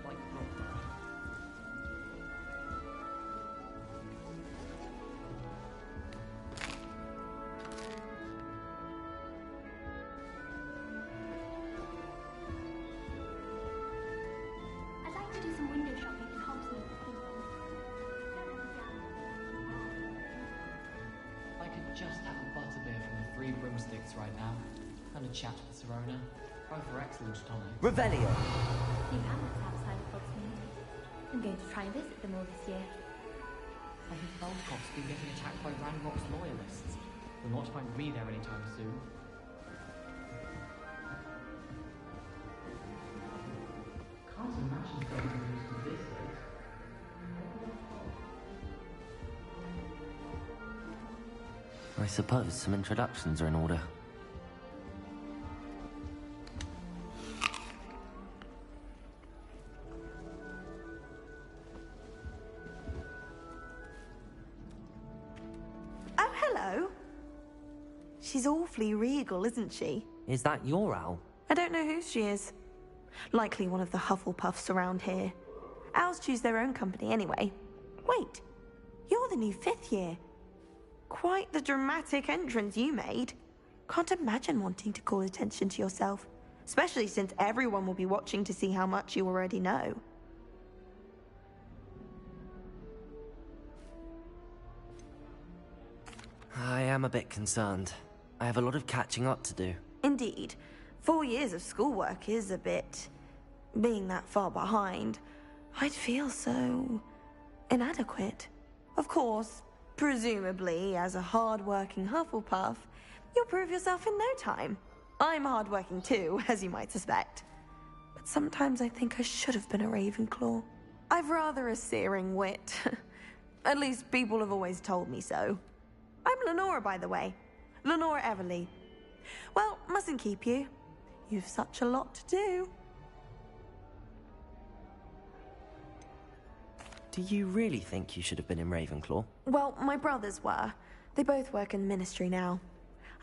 like Brother. I'd like to do some window shopping in Hogsmeade, please. I could just have a butterbeer from the Three Broomsticks right now, and a chat with Serona. Both are excellent tonics. Revelio! New Hamlets outside of Hogsmeade. I'm going to try and visit them all this year. I hear Volkoff's been getting attacked by Ranrock's loyalists. Will not find me there anytime soon. Can't imagine getting used to this place. I suppose some introductions are in order. Oh, hello. She's awfully regal, isn't she? Is that your owl? I don't know who she is. Likely one of the Hufflepuffs around here. Owls choose their own company anyway. Wait, you're the new 5th year. Quite the dramatic entrance you made. Can't imagine wanting to call attention to yourself, especially since everyone will be watching to see how much you already know. I am a bit concerned. I have a lot of catching up to do. Indeed. 4 years of schoolwork is a bit... being that far behind, I'd feel so... inadequate. Of course, presumably, as a hard-working Hufflepuff, you'll prove yourself in no time. I'm hard-working too, as you might suspect. But sometimes I think I should have been a Ravenclaw. I've rather a searing wit. At least people have always told me so. I'm Lenora, by the way. Lenora Everly. Well, mustn't keep you. You've such a lot to do. Do you really think you should have been in Ravenclaw? Well, my brothers were. They both work in the ministry now.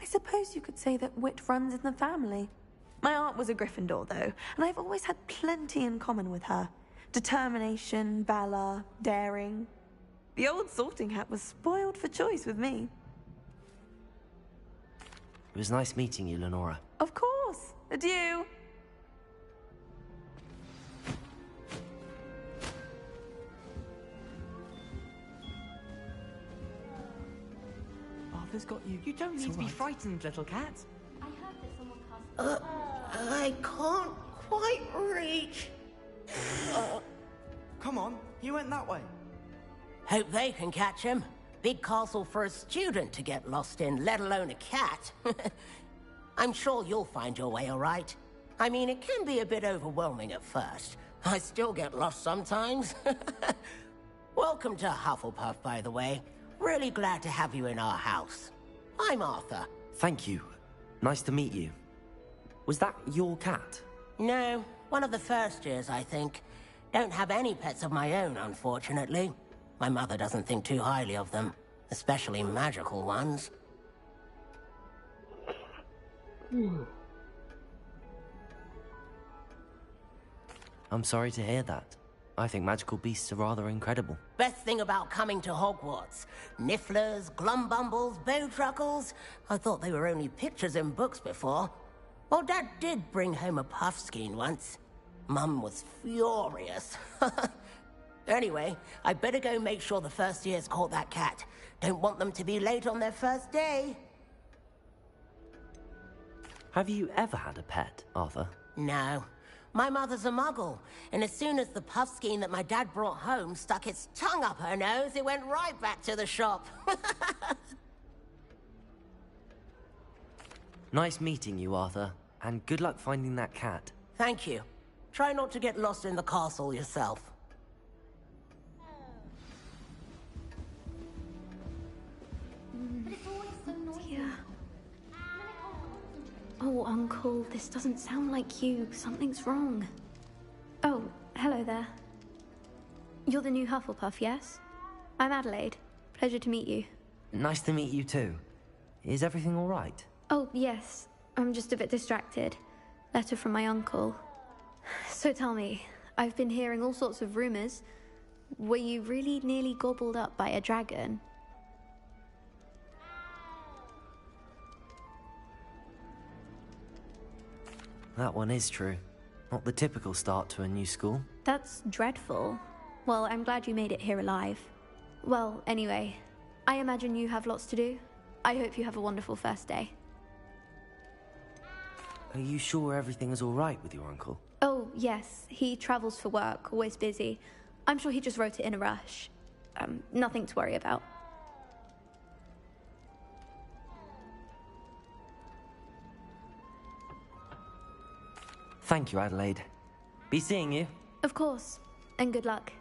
I suppose you could say that wit runs in the family. My aunt was a Gryffindor, though, and I've always had plenty in common with her. Determination, valor, daring. The old sorting hat was spoiled for choice with me. It was nice meeting you, Lenora. Of course. Adieu. Arthur's got you. You don't need to be frightened, little cat. I heard that someone cast... I can't quite reach. Come on, you went that way. Hope they can catch him. Big castle for a student to get lost in, let alone a cat. I'm sure you'll find your way all right. I mean, it can be a bit overwhelming at first. I still get lost sometimes. Welcome to Hufflepuff, by the way. Really glad to have you in our house. I'm Arthur. Thank you. Nice to meet you. Was that your cat? No, one of the first years, I think. Don't have any pets of my own, unfortunately. My mother doesn't think too highly of them, especially magical ones. I'm sorry to hear that. I think magical beasts are rather incredible. Best thing about coming to Hogwarts. Nifflers, glumbumbles, bowtruckles. I thought they were only pictures in books before. Well, Dad did bring home a puffskein once. Mum was furious. Anyway, I better go make sure the first years caught that cat. Don't want them to be late on their first day. Have you ever had a pet, Arthur? No. My mother's a muggle, and as soon as the puffskein that my dad brought home stuck its tongue up her nose, it went right back to the shop. Nice meeting you, Arthur, and good luck finding that cat. Thank you. Try not to get lost in the castle yourself. But it's always so noisy. Oh, Uncle, this doesn't sound like you. Something's wrong. Oh, hello there. You're the new Hufflepuff, yes? I'm Adelaide. Pleasure to meet you. Nice to meet you too. Is everything all right? Oh, yes. I'm just a bit distracted. Letter from my uncle. So tell me, I've been hearing all sorts of rumors. Were you really nearly gobbled up by a dragon? That one is true. Not the typical start to a new school. That's dreadful. Well, I'm glad you made it here alive. Well, anyway, I imagine you have lots to do. I hope you have a wonderful first day. Are you sure everything is all right with your uncle? Oh, yes. He travels for work, always busy. I'm sure he just wrote it in a rush. Nothing to worry about. Thank you, Adelaide. Be seeing you. Of course. And good luck.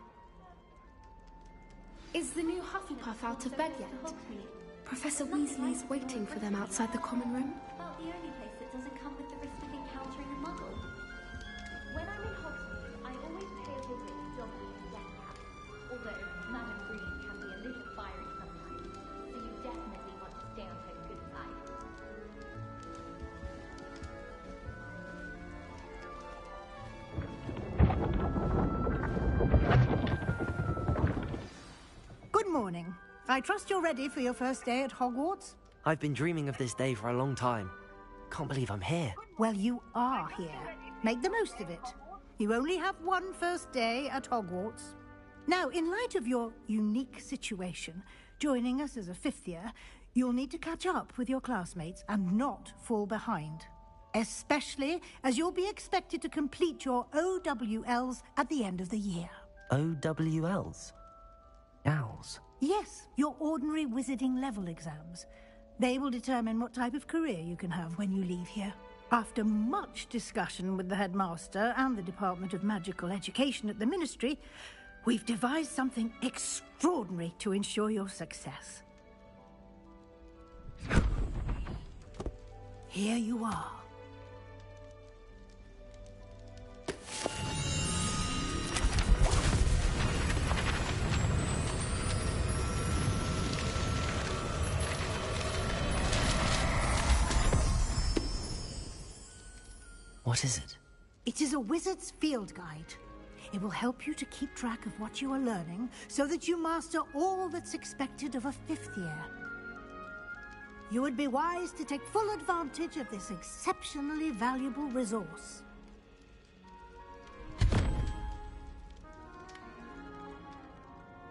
Is the new Hufflepuff out of bed yet? Professor Weasley's waiting for them outside the common room. About the only place that doesn't come with the risk of encountering a muggle. When I'm in Hogsmeade, I always pay a visit to Dobby and Deathcap. Although Madame Green can be a little fiery sometimes, so you definitely want to stay on her good side. Good morning. I trust you're ready for your first day at Hogwarts? I've been dreaming of this day for a long time. Can't believe I'm here. Well, you are here. Make the most of it. You only have one first day at Hogwarts. Now, in light of your unique situation, joining us as a fifth year, you'll need to catch up with your classmates and not fall behind. Especially as you'll be expected to complete your OWLs at the end of the year. OWLs? Owls? Yes, your ordinary wizarding level exams. They will determine what type of career you can have when you leave here. After much discussion with the headmaster and the Department of Magical Education at the Ministry, we've devised something extraordinary to ensure your success. Here you are. What is it? It is a wizard's field guide. It will help you to keep track of what you are learning so that you master all that's expected of a fifth year. You would be wise to take full advantage of this exceptionally valuable resource.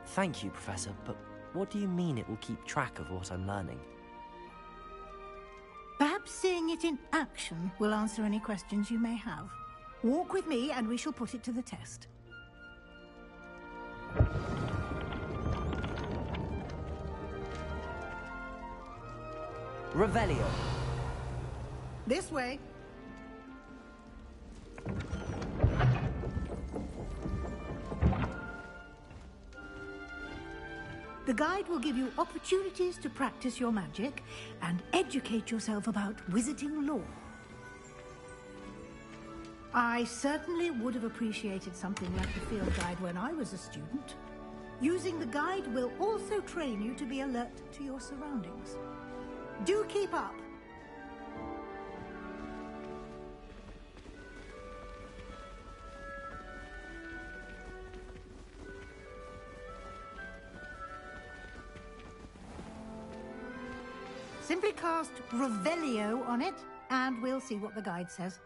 Thank you, Professor, but what do you mean it will keep track of what I'm learning? Perhaps seeing it in action will answer any questions you may have. Walk with me and we shall put it to the test. Revelio. This way. The guide will give you opportunities to practice your magic and educate yourself about wizarding lore. I certainly would have appreciated something like the field guide when I was a student. Using the guide will also train you to be alert to your surroundings. Do keep up. Simply cast Revelio on it, and we'll see what the guide says.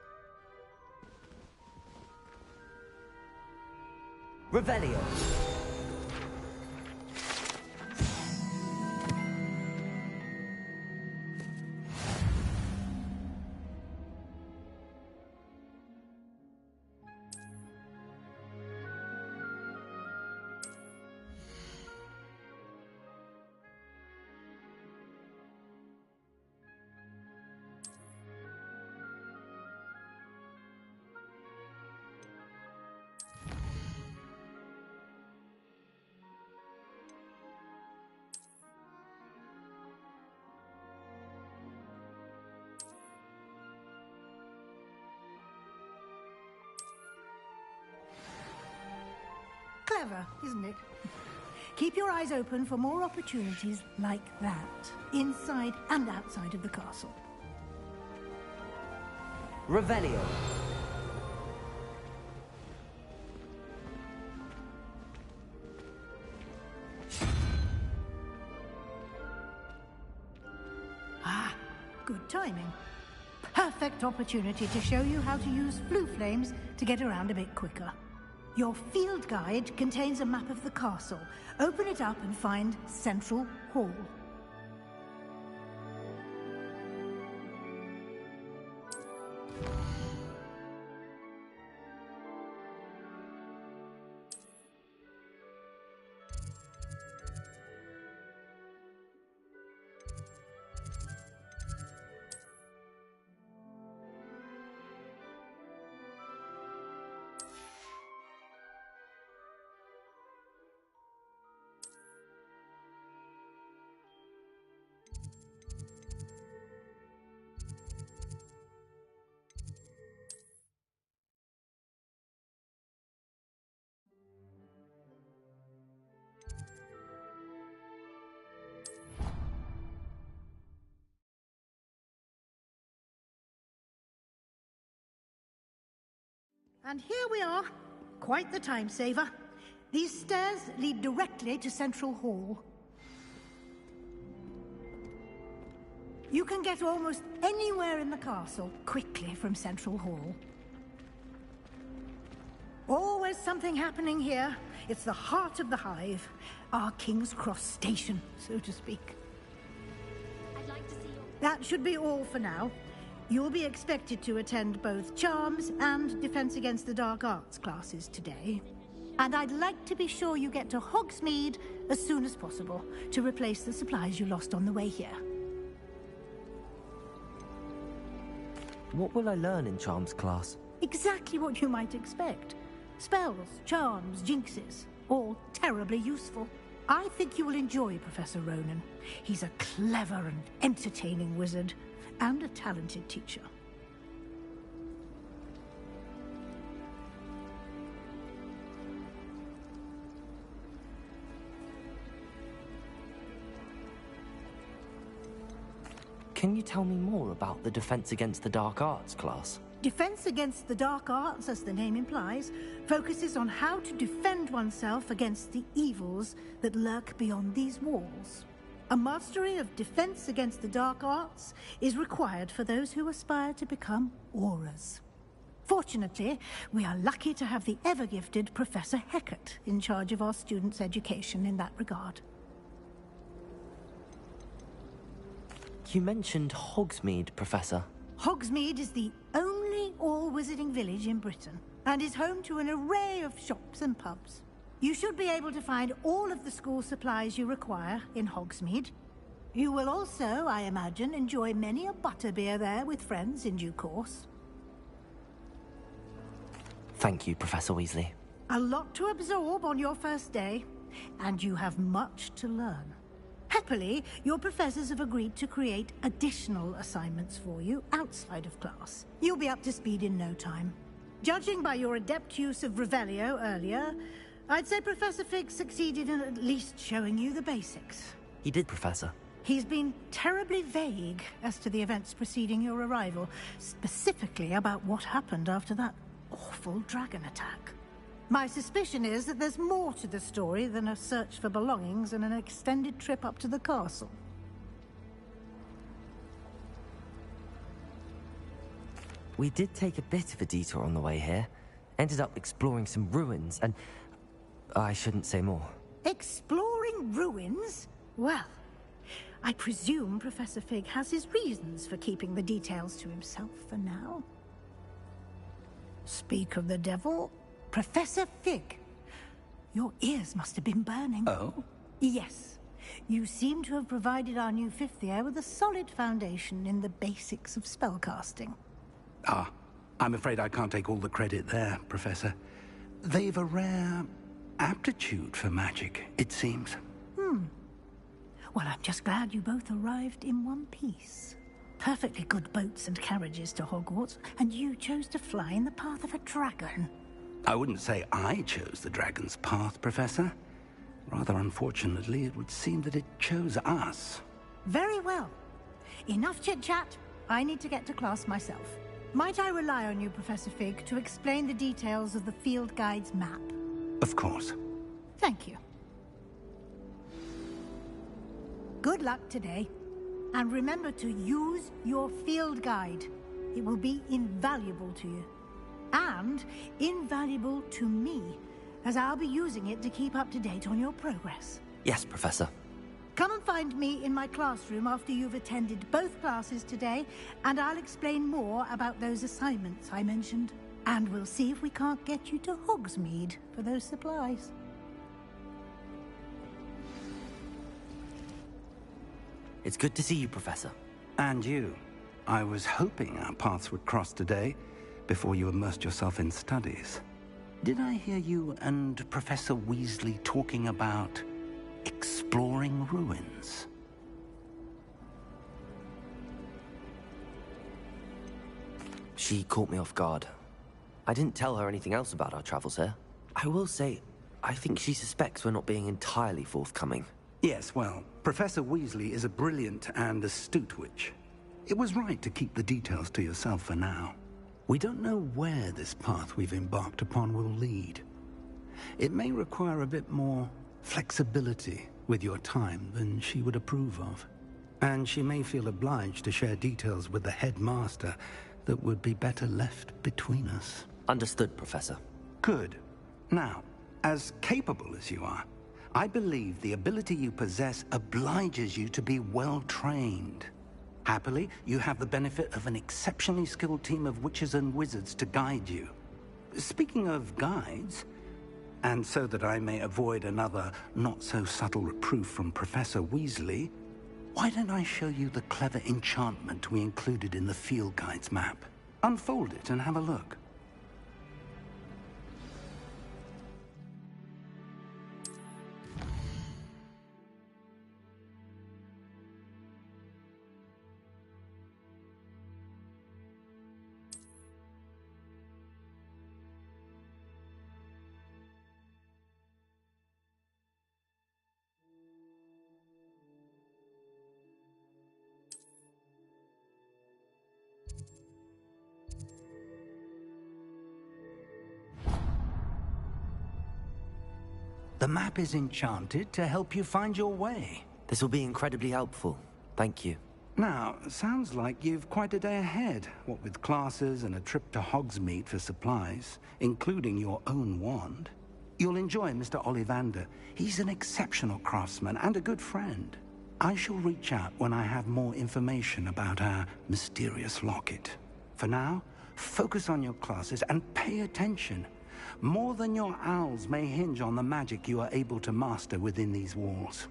Revelio. Clever, isn't it? Keep your eyes open for more opportunities like that, inside and outside of the castle. Revelio. Ah, good timing. Perfect opportunity to show you how to use blue flames to get around a bit quicker. Your field guide contains a map of the castle. Open it up and find Central Hall. And here we are. Quite the time saver. These stairs lead directly to Central Hall. You can get almost anywhere in the castle quickly from Central Hall. Always something happening here. It's the heart of the hive. Our King's Cross station, so to speak. I'd like to see your... That should be all for now. You'll be expected to attend both Charms and Defense Against the Dark Arts classes today. And I'd like to be sure you get to Hogsmeade as soon as possible to replace the supplies you lost on the way here. What will I learn in Charms class? Exactly what you might expect. Spells, charms, jinxes, all terribly useful. I think you will enjoy Professor Ronan. He's a clever and entertaining wizard, and a talented teacher. Can you tell me more about the Defense Against the Dark Arts class? Defense Against the Dark Arts, as the name implies, focuses on how to defend oneself against the evils that lurk beyond these walls. A mastery of Defense Against the Dark Arts is required for those who aspire to become Aurors. Fortunately, we are lucky to have the ever-gifted Professor Hecat in charge of our students' education in that regard. You mentioned Hogsmeade, Professor. Hogsmeade is the only all-wizarding village in Britain, and is home to an array of shops and pubs. You should be able to find all of the school supplies you require in Hogsmeade. You will also, I imagine, enjoy many a butterbeer there with friends in due course. Thank you, Professor Weasley. A lot to absorb on your first day, and you have much to learn. Happily, your professors have agreed to create additional assignments for you outside of class. You'll be up to speed in no time. Judging by your adept use of Revelio earlier, I'd say Professor Fig succeeded in at least showing you the basics. He did, Professor. He's been terribly vague as to the events preceding your arrival, specifically about what happened after that awful dragon attack. My suspicion is that there's more to the story than a search for belongings and an extended trip up to the castle. We did take a bit of a detour on the way here. Ended up exploring some ruins and... I shouldn't say more. Exploring ruins? Well, I presume Professor Fig has his reasons for keeping the details to himself for now. Speak of the devil, Professor Fig. Your ears must have been burning. Oh? Yes. You seem to have provided our new fifth year with a solid foundation in the basics of spellcasting. Ah, I'm afraid I can't take all the credit there, Professor. They've a rare aptitude for magic, it seems. Well, I'm just glad you both arrived in one piece. Perfectly good boats and carriages to Hogwarts, and you chose to fly in the path of a dragon. I wouldn't say I chose the dragon's path, Professor. Rather unfortunately, it would seem that it chose us. Very well. Enough chit-chat. I need to get to class myself. Might I rely on you, Professor Fig, to explain the details of the field guide's map? Of course. Thank you. Good luck today. And remember to use your field guide. It will be invaluable to you. And invaluable to me, as I'll be using it to keep up to date on your progress. Yes, Professor. Come and find me in my classroom after you've attended both classes today, and I'll explain more about those assignments I mentioned. And we'll see if we can't get you to Hogsmeade for those supplies. It's good to see you, Professor. And you. I was hoping our paths would cross today, before you immersed yourself in studies. Did I hear you and Professor Weasley talking about exploring ruins? She caught me off guard. I didn't tell her anything else about our travels here. I will say, I think she suspects we're not being entirely forthcoming. Yes, well, Professor Weasley is a brilliant and astute witch. It was right to keep the details to yourself for now. We don't know where this path we've embarked upon will lead. It may require a bit more flexibility with your time than she would approve of. And she may feel obliged to share details with the headmaster that would be better left between us. Understood, Professor. Good. Now, as capable as you are, I believe the ability you possess obliges you to be well-trained. Happily, you have the benefit of an exceptionally skilled team of witches and wizards to guide you. Speaking of guides, and so that I may avoid another not-so-subtle reproof from Professor Weasley, why don't I show you the clever enchantment we included in the field guide's map? Unfold it and have a look. The map is enchanted to help you find your way. This will be incredibly helpful. Thank you. Now, sounds like you've quite a day ahead, what with classes and a trip to Hogsmeade for supplies, including your own wand. You'll enjoy Mr. Ollivander. He's an exceptional craftsman and a good friend. I shall reach out when I have more information about our mysterious locket. For now, focus on your classes and pay attention. More than your owls may hinge on the magic you are able to master within these walls.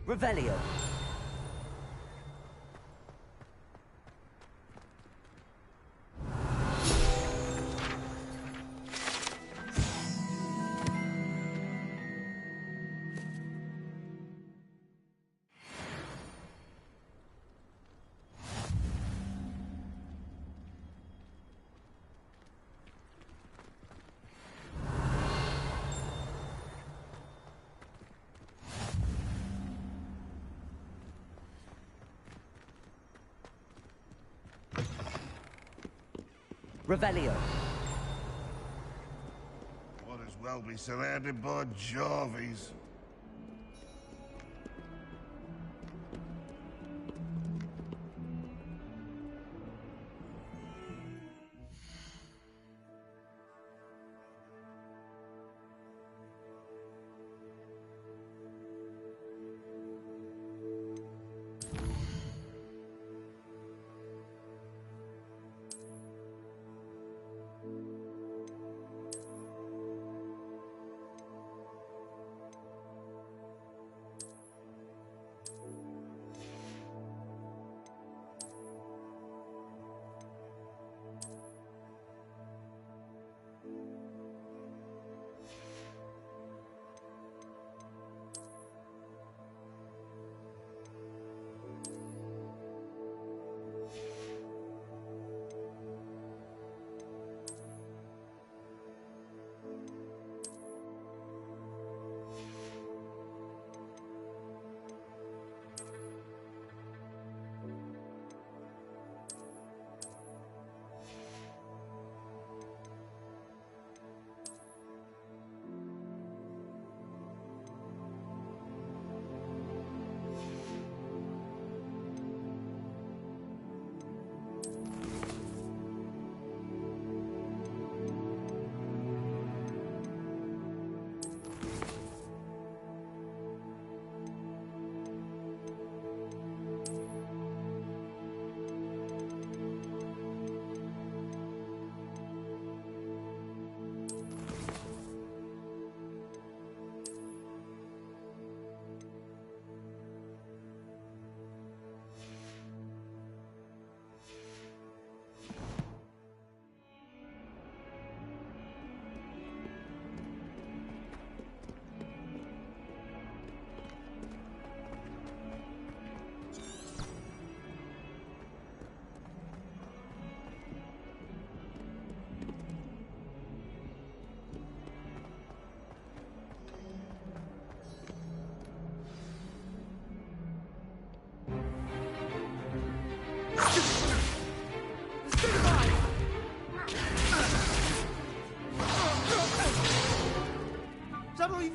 Revelio. Revelio. Might as well be surrounded by Jarvies.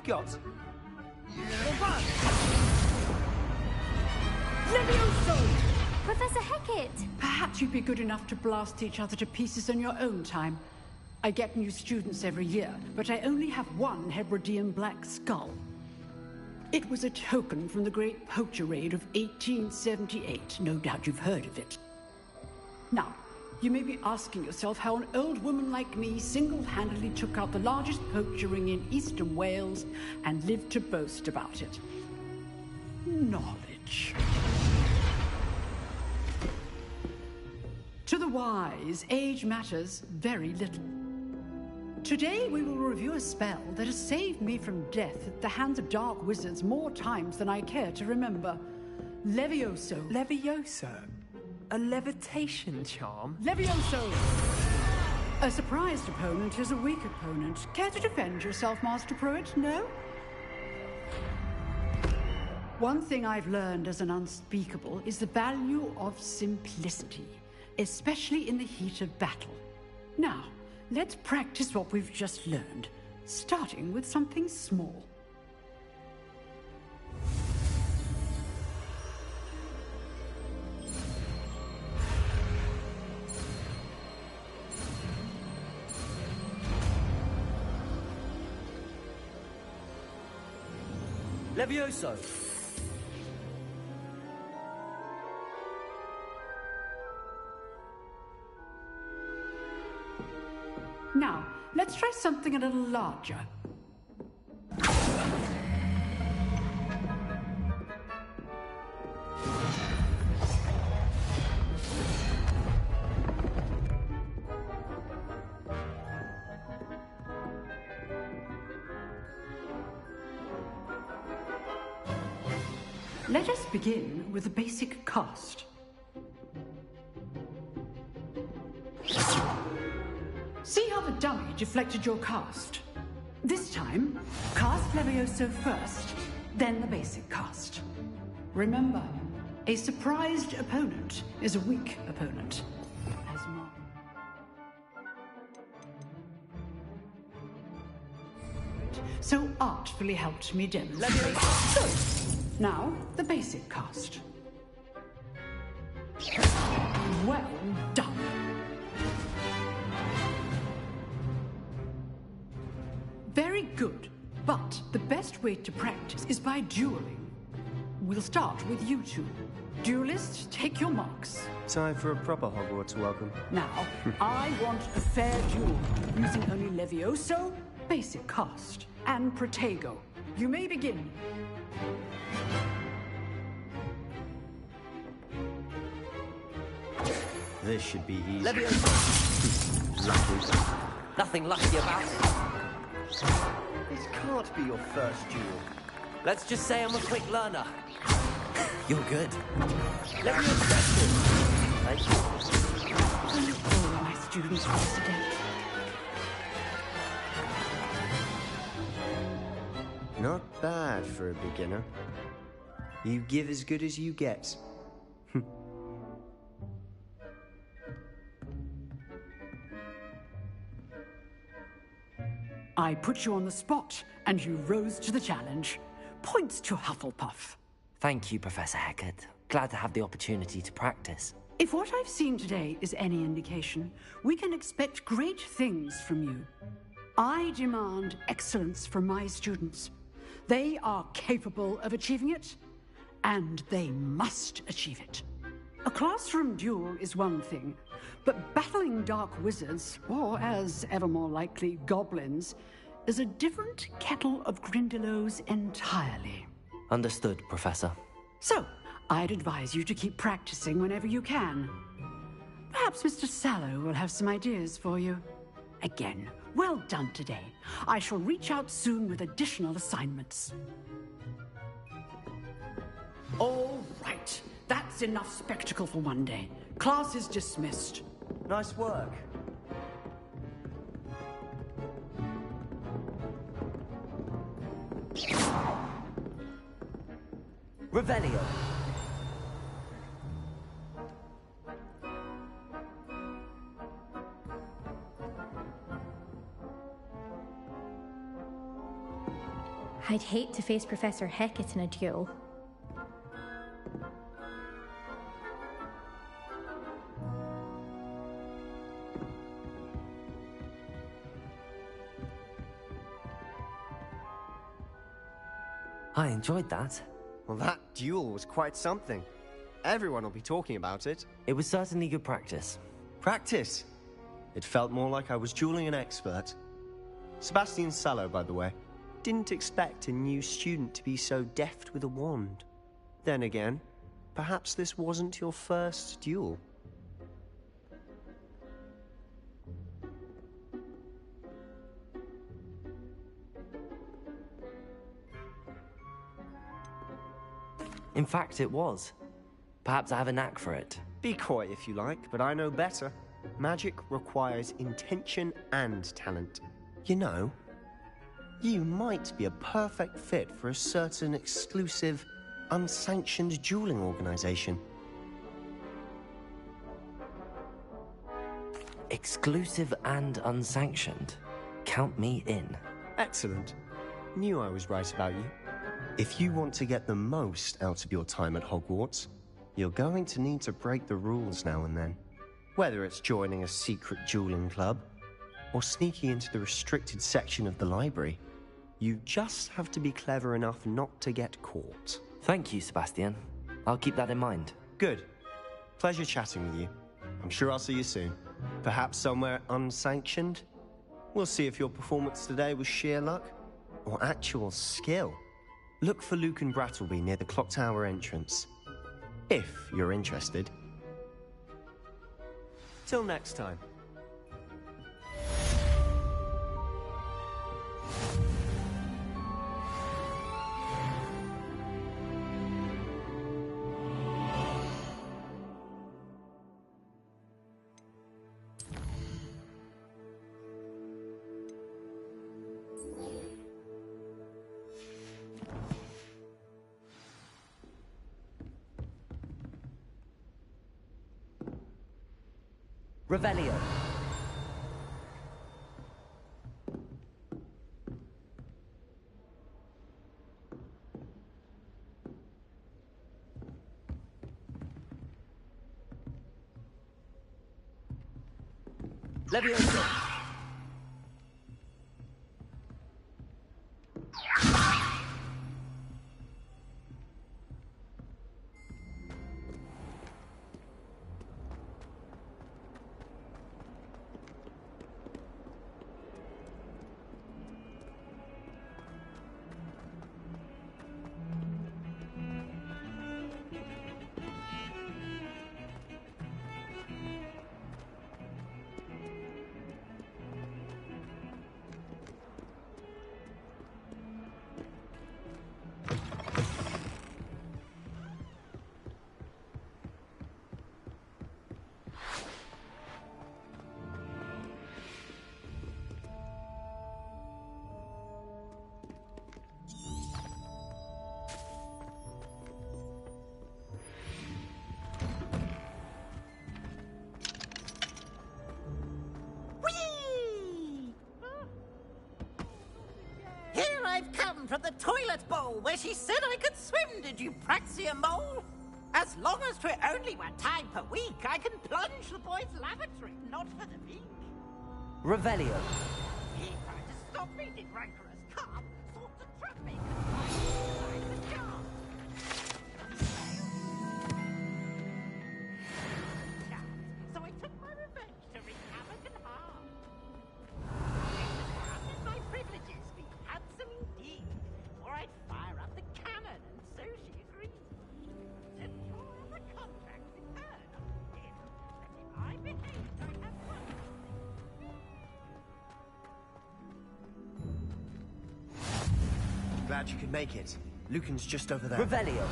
got? Levioso! Professor Hecat! Perhaps you'd be good enough to blast each other to pieces in your own time. I get new students every year, but I only have one Hebridean black skull. It was a token from the Great Poacher Raid of 1878. No doubt you've heard of it. Now, you may be asking yourself how an old woman like me single-handedly took out the largest poacher ring in eastern Wales and lived to boast about it. Knowledge. To the wise, age matters very little. Today we will review a spell that has saved me from death at the hands of dark wizards more times than I care to remember. Levioso. Levioso? A levitation charm? Levioso! A surprised opponent is a weak opponent. Care to defend yourself, Master Pruitt? No? One thing I've learned as an unspeakable is the value of simplicity, especially in the heat of battle. Now, let's practice what we've just learned, starting with something small. Levioso! Now, let's try something a little larger. Let us begin with the basic cast. See how the dummy deflected your cast? This time, cast Levioso first, then the basic cast. Remember, a surprised opponent is a weak opponent. As so artfully helped me demonstrate. So, now, the basic cast. Well done. Very good, but the best way to practice is by dueling. We'll start with you two. Duelists, take your marks. Time for a proper Hogwarts welcome. Now, I want a fair duel, using only Levioso, basic cast, and Protego. You may begin. This should be easy. Levioso! Lucky. Nothing lucky about it. This can't be your first duel. Let's just say I'm a quick learner. You're good. Levioso! Thank you. All my students once again. Not bad for a beginner. You give as good as you get. I put you on the spot, and you rose to the challenge. Points to Hufflepuff. Thank you, Professor Hecat. Glad to have the opportunity to practice. If what I've seen today is any indication, we can expect great things from you. I demand excellence from my students. They are capable of achieving it, and they must achieve it. A classroom duel is one thing, but battling dark wizards, or as ever more likely, goblins, is a different kettle of Grindylows entirely. Understood, Professor. So, I'd advise you to keep practicing whenever you can. Perhaps Mr. Sallow will have some ideas for you. Again, well done today. I shall reach out soon with additional assignments. All right. That's enough spectacle for one day. Class is dismissed. Nice work. Revelio. I'd hate to face Professor Hecat in a duel. I enjoyed that. Well, that duel was quite something. Everyone will be talking about it. It was certainly good practice. Practice? It felt more like I was dueling an expert. Sebastian Sallow, by the way. Didn't expect a new student to be so deft with a wand. Then again, perhaps this wasn't your first duel. In fact, it was. Perhaps I have a knack for it. Be coy if you like, but I know better. Magic requires intention and talent. You know, you might be a perfect fit for a certain exclusive, unsanctioned dueling organization. Exclusive and unsanctioned? Count me in. Excellent. Knew I was right about you. If you want to get the most out of your time at Hogwarts, you're going to need to break the rules now and then. Whether it's joining a secret dueling club, or sneaking into the restricted section of the library, you just have to be clever enough not to get caught. Thank you, Sebastian. I'll keep that in mind. Good. Pleasure chatting with you. I'm sure I'll see you soon. Perhaps somewhere unsanctioned? We'll see if your performance today was sheer luck, or actual skill. Look for Luke and Brattleby near the clock tower entrance. If you're interested. Till next time. Revelio. Levioso. I've come from the toilet bowl where she said I could swim, did you praxia mole? As long as 'twere only 1 time per week, I can plunge the boys' lavatory, not for the week. Revelio. He tried to stop me, did rancorous carp, sought to trap me, confined the jar. So I took my revenge to wreak havoc and harm. My privileges be handsome indeed, or I'd fire up the cannon, and so she agreed. To draw the contract with her, not him, that if I behaved, I'd have fun. Glad you could make it. Lucan's just over there. Revelio.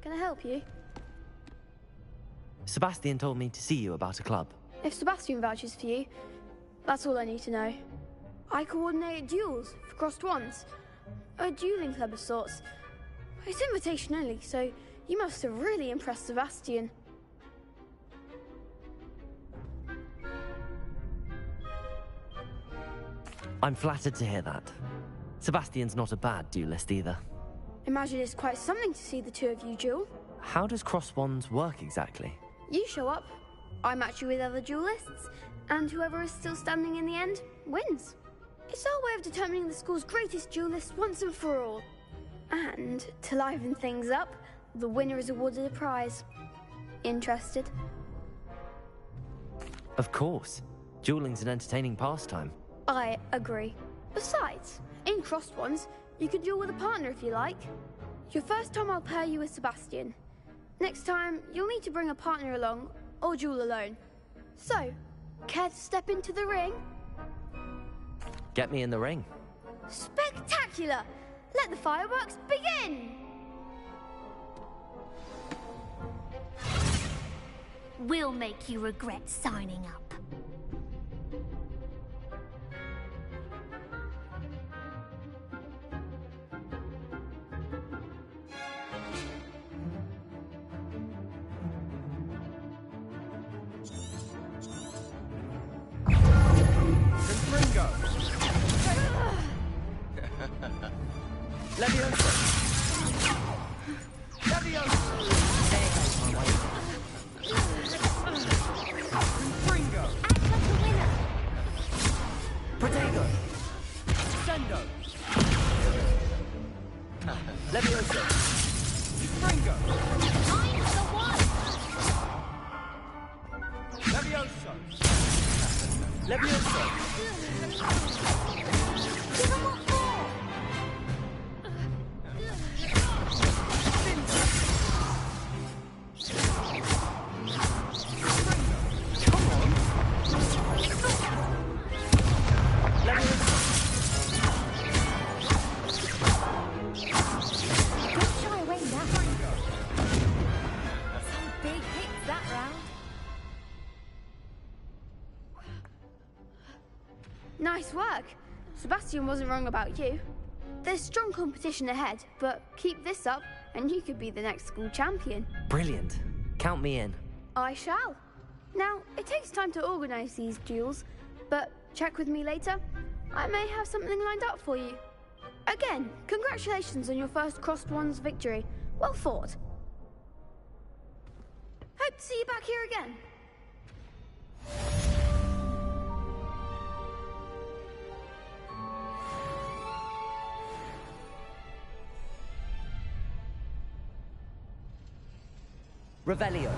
Can I help you? Sebastian told me to see you about a club. If Sebastian vouches for you, that's all I need to know. I coordinate duels for crossed wands. A dueling club of sorts. it's invitation only, so you must have really impressed Sebastian. I'm flattered to hear that. Sebastian's not a bad duelist either. Imagine it's quite something to see the two of you duel. How does cross-wands work exactly? You show up, I match you with other duelists, and whoever is still standing in the end wins. It's our way of determining the school's greatest duelist once and for all. And to liven things up, the winner is awarded a prize. Interested? Of course. Dueling's an entertaining pastime. I agree. Besides, in crossed ones, you can duel with a partner if you like. Your first time I'll pair you with Sebastian. Next time, you'll need to bring a partner along, or duel alone. So, care to step into the ring? Get me in the ring. Spectacular! Let the fireworks begin! We'll make you regret signing up. Nice work. Sebastian wasn't wrong about you. There's strong competition ahead, but keep this up and you could be the next school champion. Brilliant. Count me in. I shall. Now, it takes time to organise these duels, but check with me later. I may have something lined up for you. Again, congratulations on your first crossed ones victory. Well fought. Hope to see you back here again. Revelio.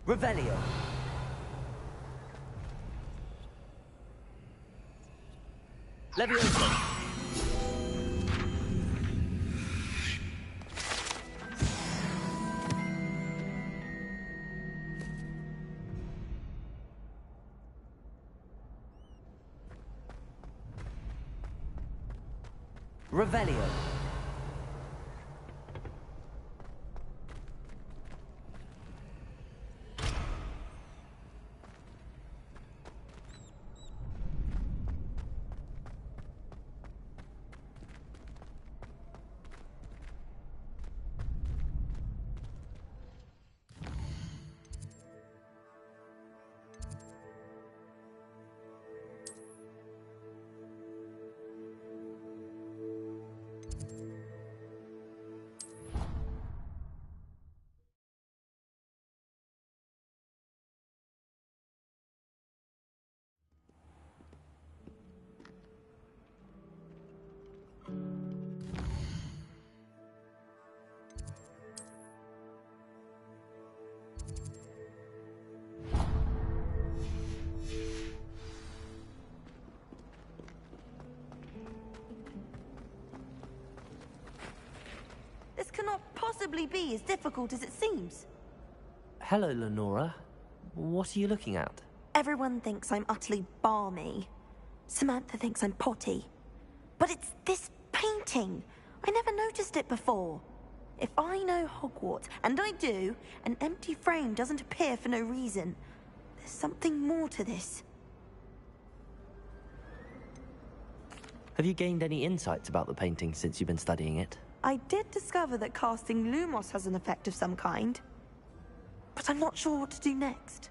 Revelio. Levioso. Revelio. possibly be as difficult as it seems. Hello, Lenora. What are you looking at? Everyone thinks I'm utterly balmy. Samantha thinks I'm potty. But it's this painting. I never noticed it before. If I know Hogwarts, and I do, an empty frame doesn't appear for no reason. There's something more to this. Have you gained any insights about the painting since you've been studying it? I did discover that casting Lumos has an effect of some kind. But I'm not sure what to do next.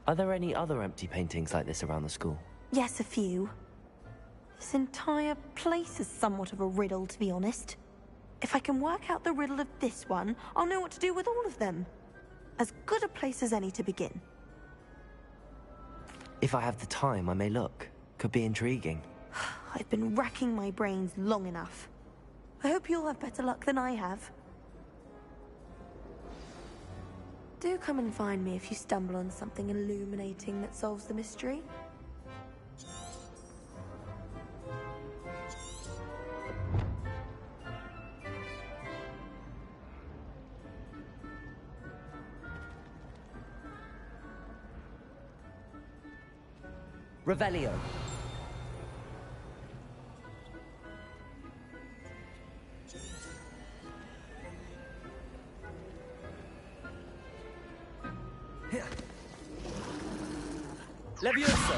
Are there any other empty paintings like this around the school? Yes, a few. This entire place is somewhat of a riddle, to be honest. If I can work out the riddle of this one, I'll know what to do with all of them. As good a place as any to begin. If I have the time, I may look. Could be intriguing. I've been racking my brains long enough. I hope you'll have better luck than I have. Do come and find me if you stumble on something illuminating that solves the mystery. Revelio. Levioso.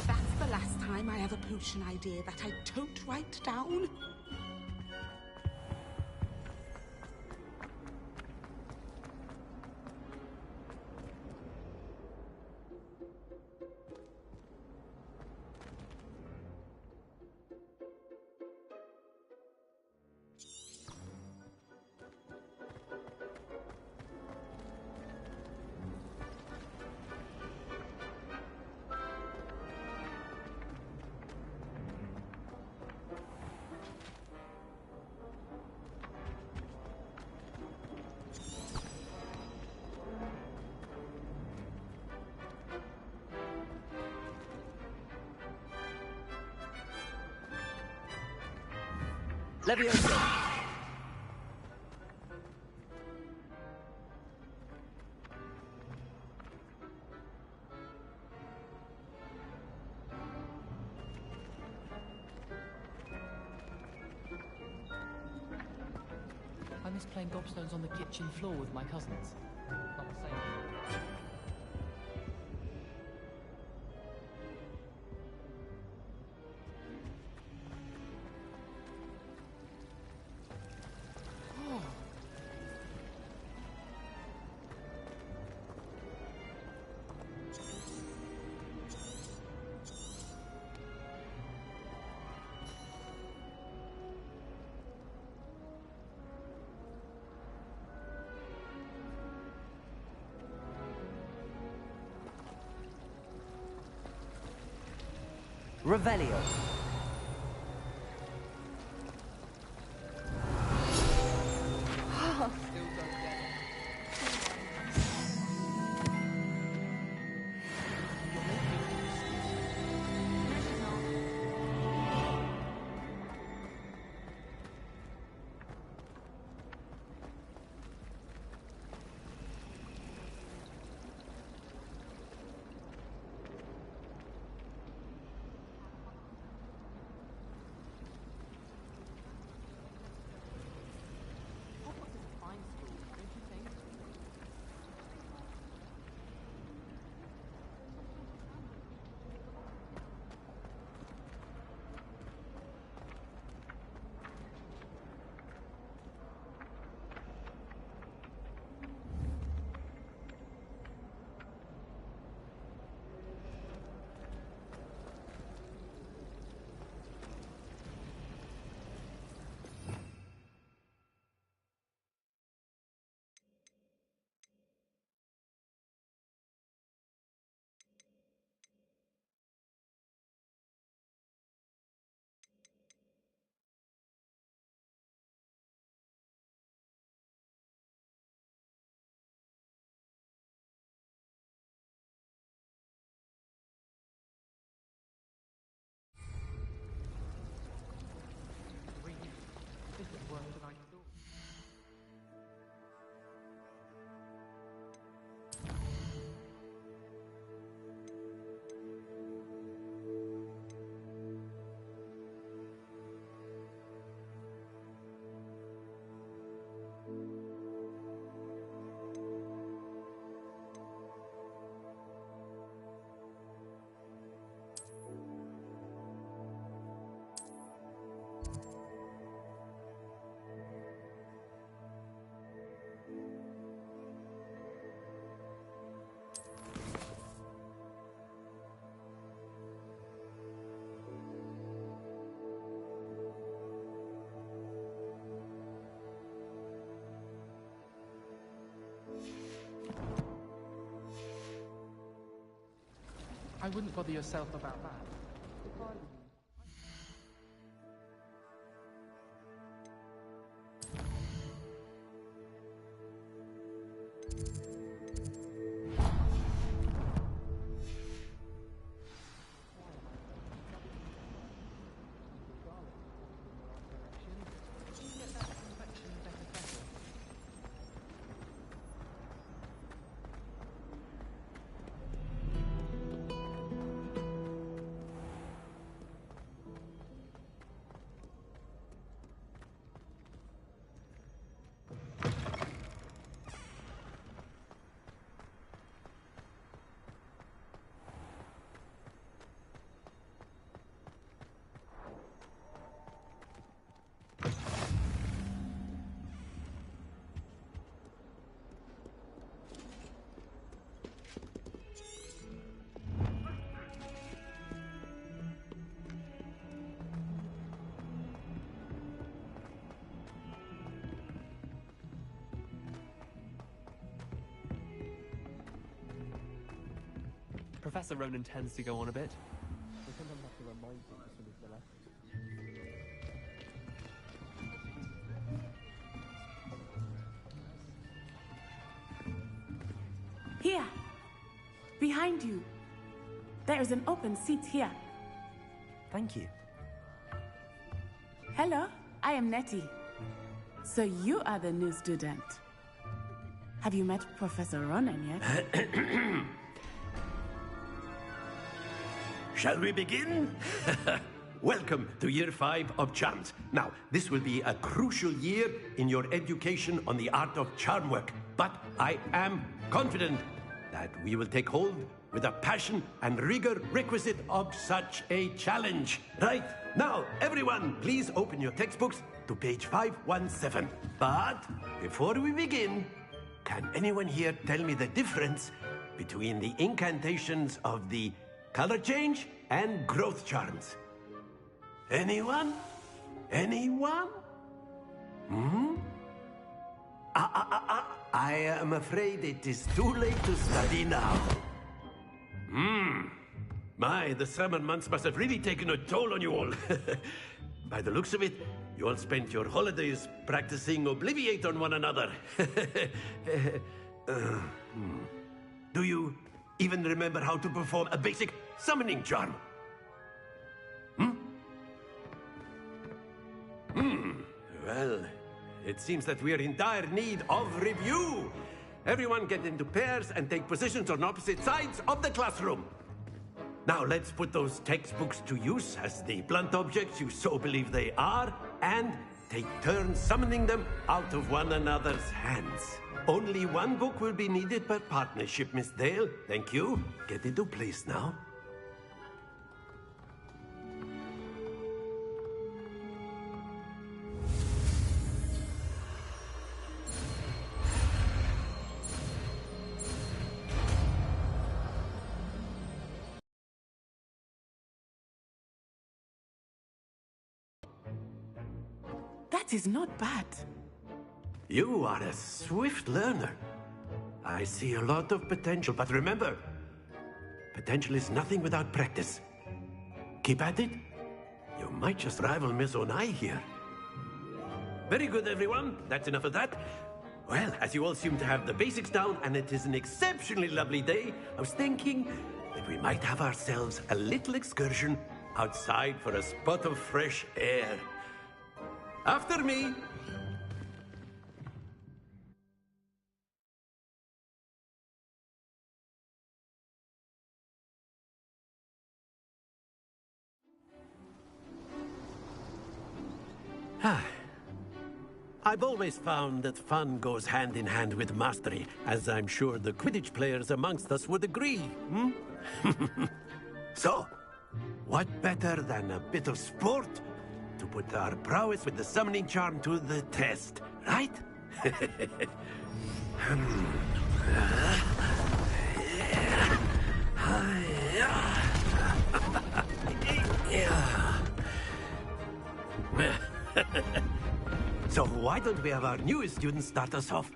That's the last time I have a potion idea that I don't write down. Levioso. I miss playing gobstones on the kitchen floor with my cousins. Not the same. Revelio. I wouldn't bother yourself about that. Professor Ronan tends to go on a bit. We sometimes have to remind him to finish the lesson. Here! Behind you! There is an open seat here. Thank you. Hello, I am Nettie. So you are the new student. Have you met Professor Ronan yet? Shall we begin? Welcome to Year 5 of Charms. Now, this will be a crucial year in your education on the art of charm work. But I am confident that we will take hold with the passion and rigor requisite of such a challenge. Right, now, everyone, please open your textbooks to page 517. But before we begin, can anyone here tell me the difference between the incantations of the color change and growth charms? Anyone? Anyone? I am afraid it is too late to study now. My, the summer months must have really taken a toll on you all. By the looks of it, you all spent your holidays practicing Obliviate on one another. Do you even remember how to perform a basic summoning charm? Well, it seems that we are in dire need of review. Everyone get into pairs and take positions on opposite sides of the classroom. Now let's put those textbooks to use as the blunt objects you so believe they are, and take turns summoning them out of one another's hands. Only one book will be needed per partnership, Miss Dale. Thank you. Get into place now. That is not bad. You are a swift learner. I see a lot of potential, but remember, potential is nothing without practice. Keep at it. You might just rival Miss Onai here. Very good, everyone. That's enough of that. Well, as you all seem to have the basics down, and it is an exceptionally lovely day, I was thinking that we might have ourselves a little excursion outside for a spot of fresh air. After me. I've always found that fun goes hand in hand with mastery, as I'm sure the Quidditch players amongst us would agree. So, what better than a bit of sport to put our prowess with the summoning charm to the test, right? So why don't we have our newest student start us off?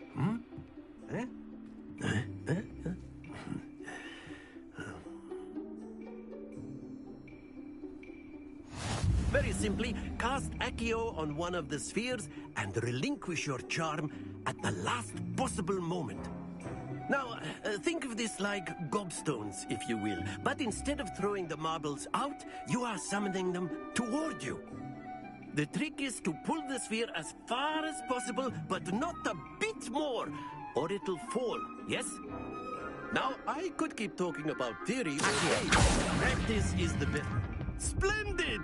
Very simply, cast Accio on one of the spheres and relinquish your charm at the last possible moment. Now, think of this like gobstones, if you will. But instead of throwing the marbles out, you are summoning them toward you. The trick is to pull the sphere as far as possible, but not a bit more, or it'll fall, yes? Now, I could keep talking about theory all day, but practice is the best. Splendid!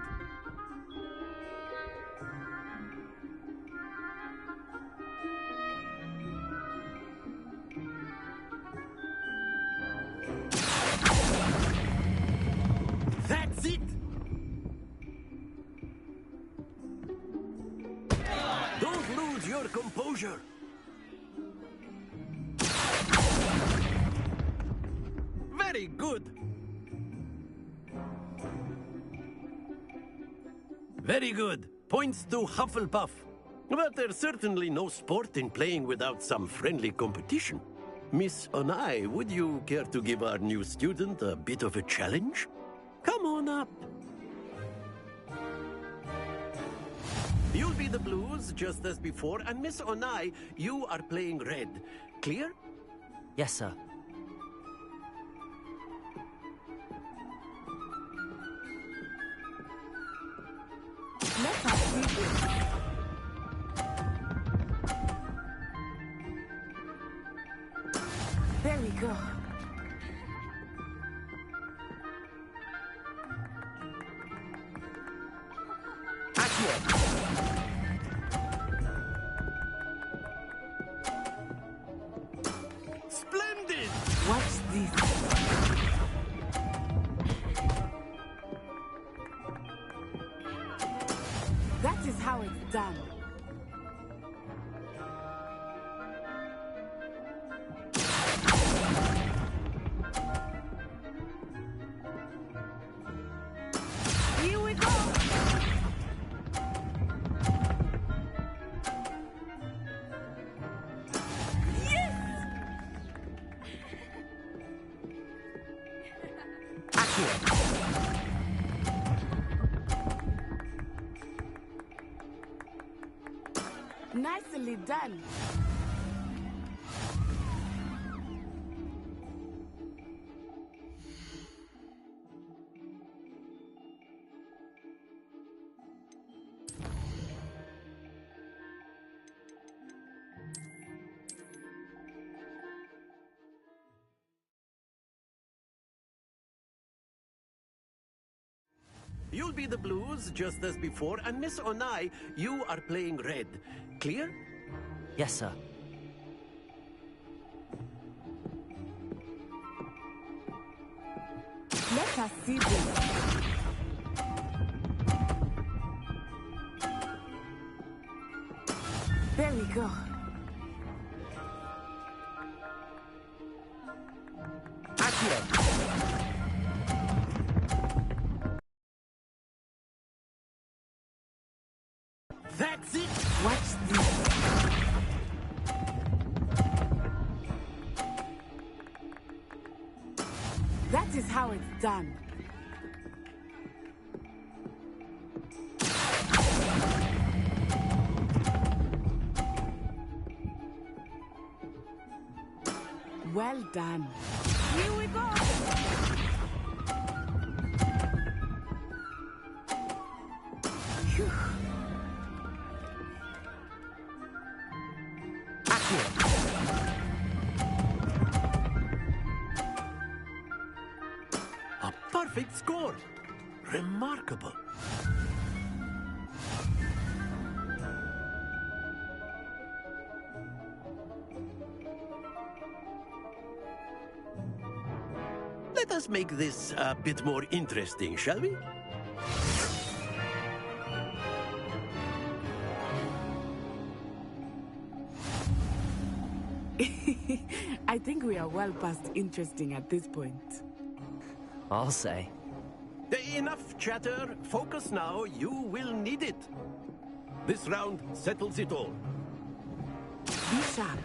That's it! Don't lose your composure. Very good. Very good. Points to Hufflepuff. But there's certainly no sport in playing without some friendly competition. Miss Onai, would you care to give our new student a bit of a challenge? Come on up. You'll be the blues, just as before, and Miss Onai, you are playing red. Clear? Yes, sir. Let us see this. There we go. Splendid! Watch this. That is how it's done. Here we go. Nicely done. You'll be the blues, just as before, and Miss Onai, you are playing red. Clear? Yes, sir. Let us see this. There we go. That's it! Watch this. That is how it's done. Well done. Here we go. Phew. A perfect score. Remarkable. Let us make this a bit more interesting, shall we? I think we are well past interesting at this point. I'll say. Enough chatter. Focus now. You will need it. This round settles it all. Be sharp.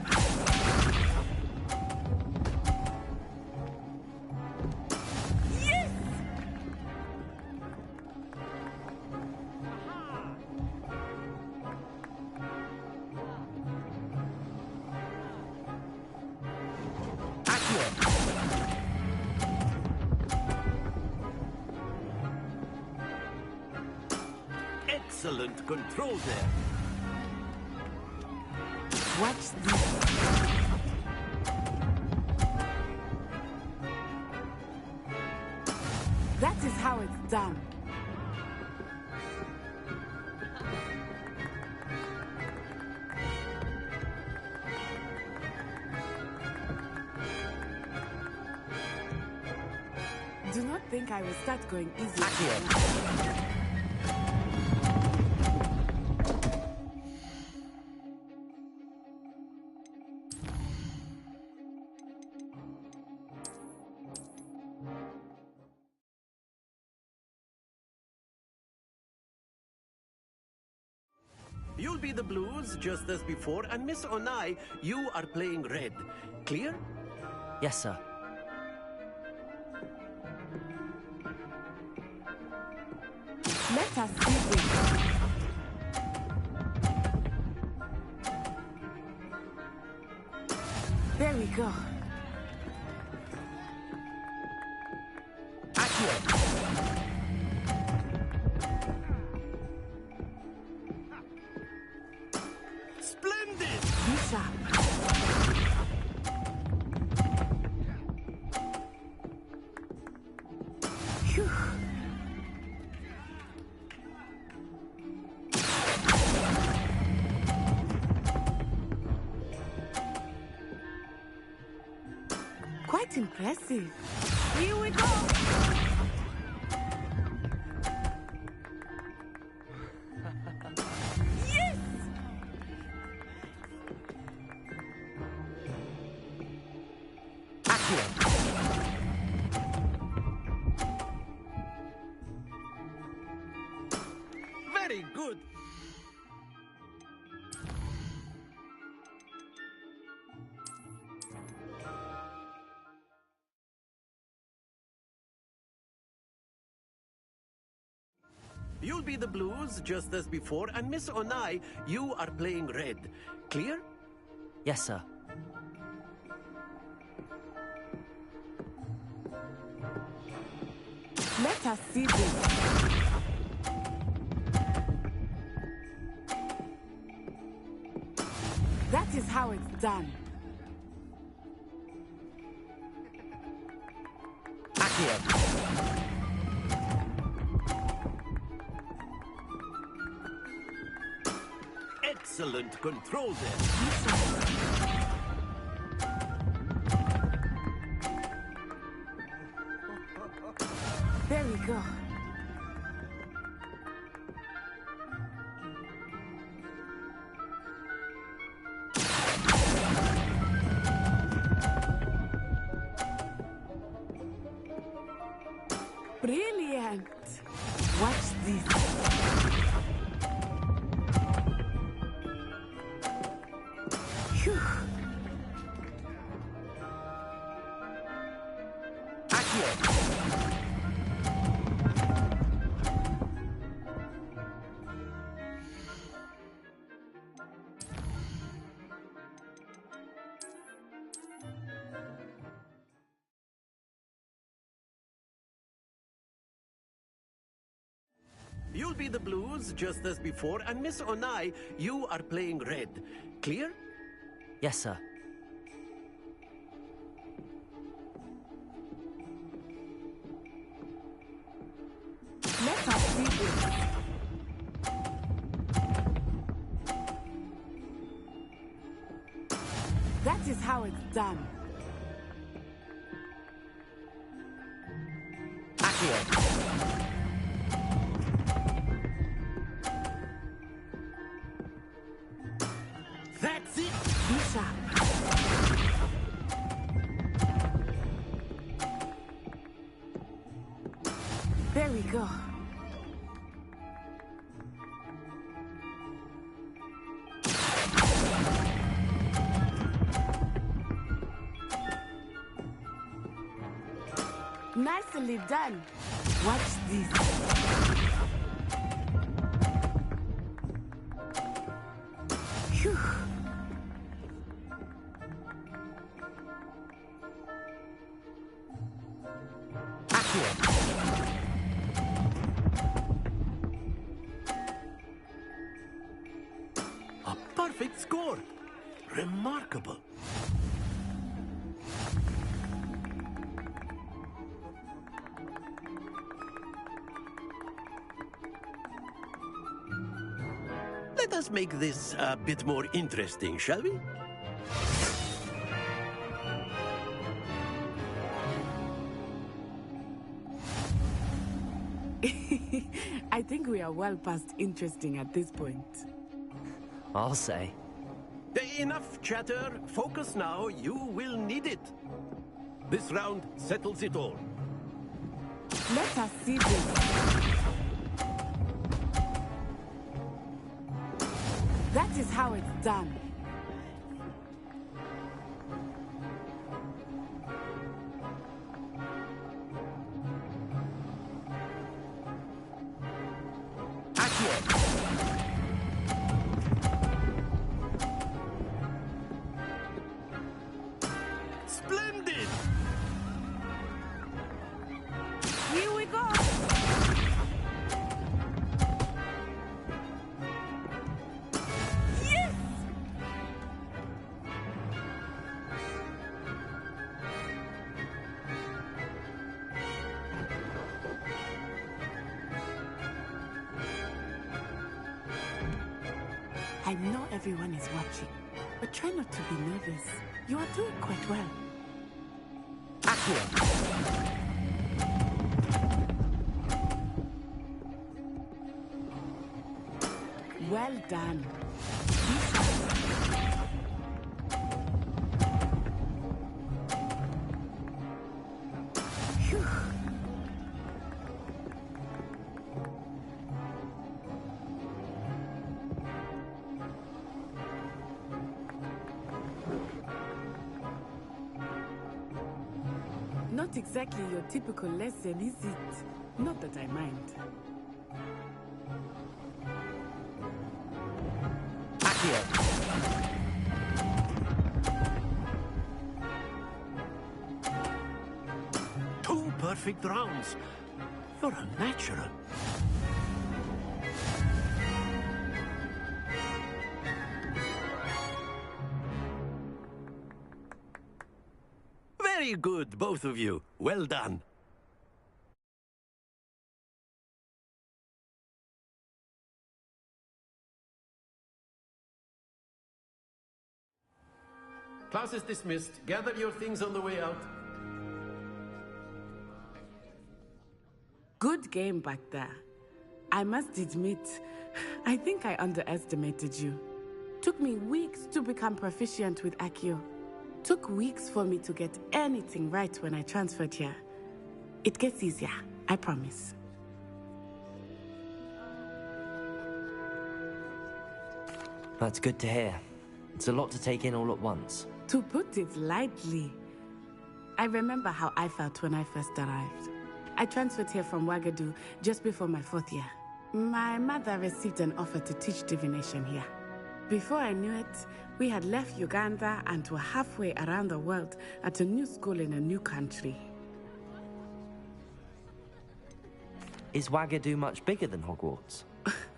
Yes! Excellent control there. Watch this. That is how it's done. Do not think I will start going easy. You'll be the blues, just as before, and Miss Onai, you are playing red. Clear? Yes, sir. Let us see this. There we go. Splendid! Bishop. Phew. Quite impressive. Here we go. Yes! Very good. You'll be the blues, just as before, and Miss Onai, you are playing red. Clear? Yes, sir. Let us see this. That is how it's done. Excellent control there. There we go. Brilliant. Watch this. Phew. You'll be the blues, just as before, and Miss Onai, you are playing red. Clear? Yes, sir. Let us see this. That is how it's done. That's it! Bishop. There we go. Nicely done. Watch this. Phew. A perfect score. Remarkable. Let us make this a bit more interesting, shall we? I think we are well past interesting at this point. I'll say. Enough chatter. Focus now. You will need it. This round settles it all. Let us see this. That is how it's done. Splendid! Here we go! Yes! I know everyone is watching, but try not to be nervous. You are doing quite well. Well done. Phew. Not exactly your typical lesson, is it? Not that I mind. Two perfect rounds. You're a natural. Very good, both of you. Well done. Class is dismissed. Gather your things on the way out. Good game back there. I must admit, I think I underestimated you. Took me weeks to become proficient with Accio. Took weeks for me to get anything right when I transferred here. It gets easier, I promise. That's good to hear. It's a lot to take in all at once. To put it lightly, I remember how I felt when I first arrived. I transferred here from Wagadu just before my 4th year. My mother received an offer to teach divination here. Before I knew it, we had left Uganda and were halfway around the world at a new school in a new country. Is Wagadu much bigger than Hogwarts?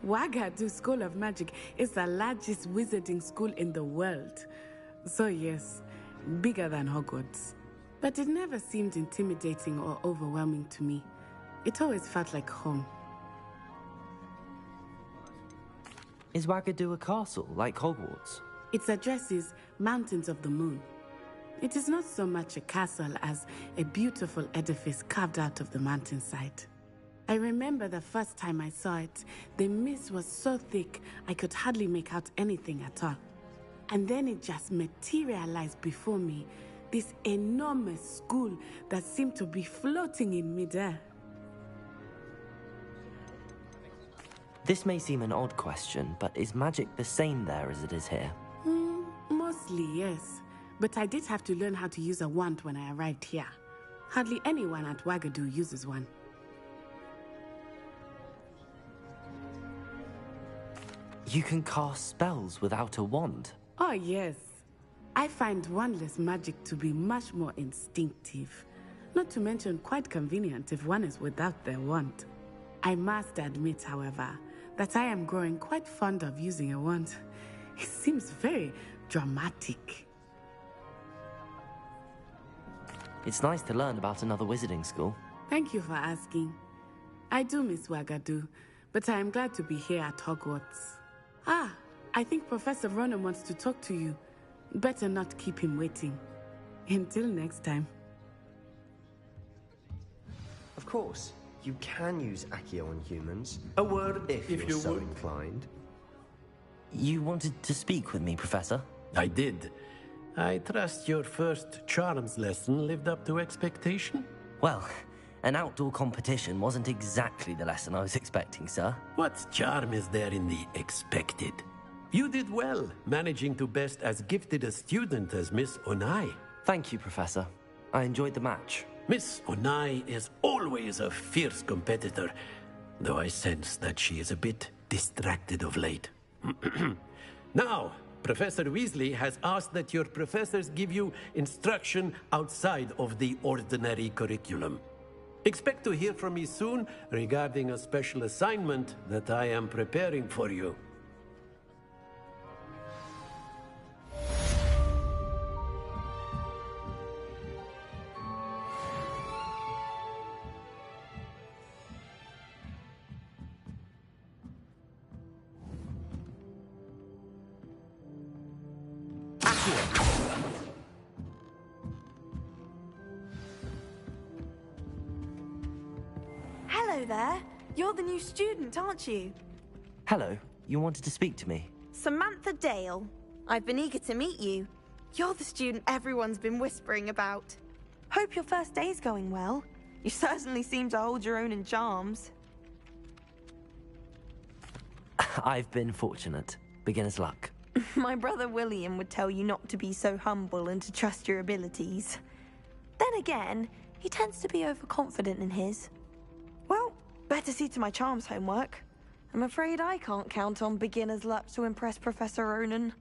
Wagadu School of Magic is the largest wizarding school in the world. So yes, bigger than Hogwarts. But it never seemed intimidating or overwhelming to me. It always felt like home. Is Wagadu a castle, like Hogwarts? Its address is Mountains of the Moon. It is not so much a castle as a beautiful edifice carved out of the mountainside. I remember the first time I saw it, the mist was so thick I could hardly make out anything at all. And then it just materialized before me, this enormous school that seemed to be floating in midair. This may seem an odd question, but is magic the same there as it is here? Mostly, yes. But I did have to learn how to use a wand when I arrived here. Hardly anyone at Wagadu uses one. You can cast spells without a wand? Oh, yes. I find wandless magic to be much more instinctive. Not to mention quite convenient if one is without their wand. I must admit, however, that I am growing quite fond of using a wand. He seems very dramatic. It's nice to learn about another wizarding school. Thank you for asking. I do miss Wagadu, but I am glad to be here at Hogwarts. Ah, I think Professor Ronan wants to talk to you. Better not keep him waiting. Until next time. Of course, you can use Accio on humans. A word, if you you're so would. inclined. You wanted to speak with me, Professor? I did. I trust your first charms lesson lived up to expectation? Well, an outdoor competition wasn't exactly the lesson I was expecting, sir. What charm is there in the expected? You did well, managing to best as gifted a student as Miss Onai. Thank you, Professor. I enjoyed the match. Miss Onai is always a fierce competitor, though I sense that she is a bit distracted of late. Now, Professor Weasley has asked that your professors give you instruction outside of the ordinary curriculum. Expect to hear from me soon regarding a special assignment that I am preparing for you. Hello there. You're the new student, aren't you? Hello, you wanted to speak to me? Samantha Dale. I've been eager to meet you. You're the student everyone's been whispering about. Hope your first day's going well. You certainly seem to hold your own in charms. I've been fortunate. Beginner's luck. My brother William would tell you not to be so humble and to trust your abilities. Then again, he tends to be overconfident in his. Well, better see to my charms homework. I'm afraid I can't count on beginner's luck to impress Professor Ronan.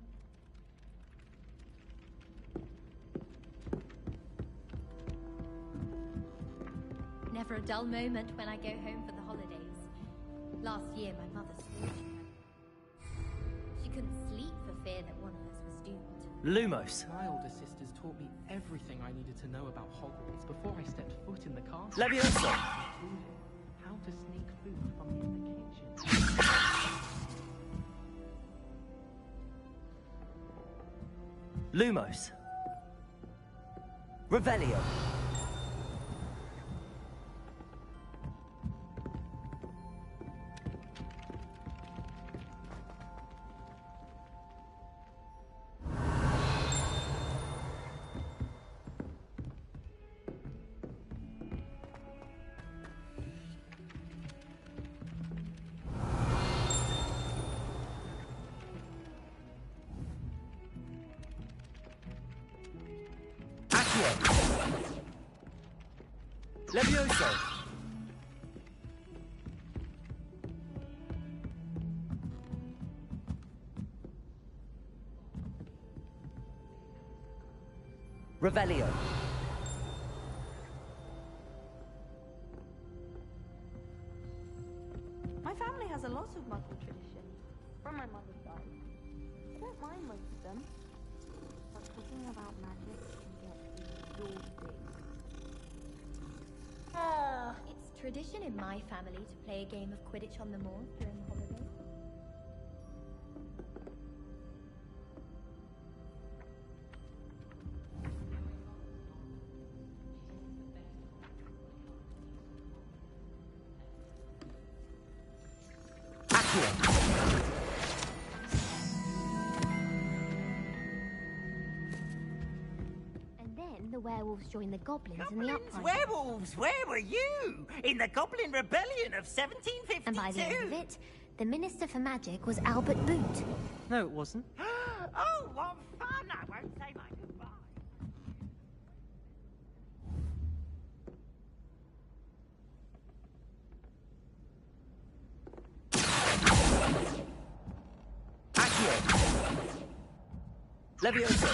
Never a dull moment when I go home for the holidays. Last year, my mother swore to her. She couldn't sleep for fear that one of us was doomed. Lumos. My older sisters taught me everything I needed to know about Hogwarts before I stepped foot in the castle. Leviosa. Including how to sneak food from in the kitchen. Lumos. Revelio. Levioso. Revelio. My family has a lot of Muggle traditions from my mother's side. I don't mind most of them, but talking about magic can get exhausting. It's tradition in my family to play a game of Quidditch on the moor during the holidays. And then the werewolves join the goblins in the Goblins, uprising. werewolves, where were you? In the Goblin Rebellion of 1752? And by the end of it, the Minister for Magic was Albert Boot. No, it wasn't. Oh, what fun! I won't say my goodbye. Levioso.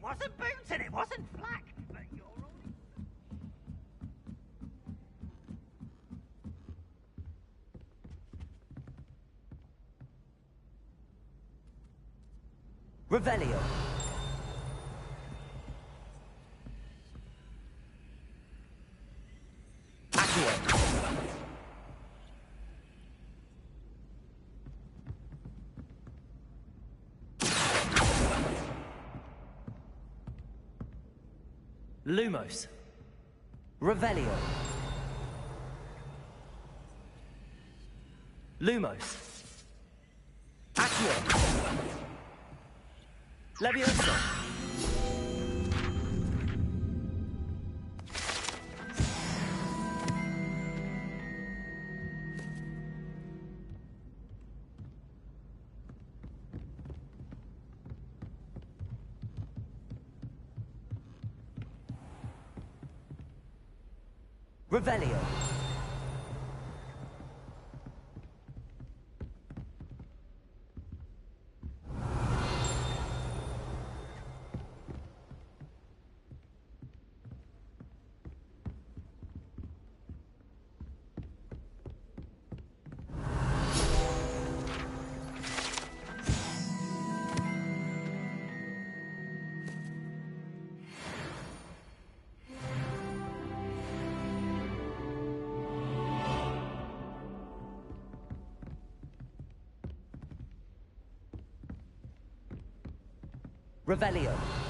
wasn't boots and it wasn't flak, but you're only... Revelio. Accio. Lumos. Revelio. Lumos. Accio. Levioso. Revelio. Revelio.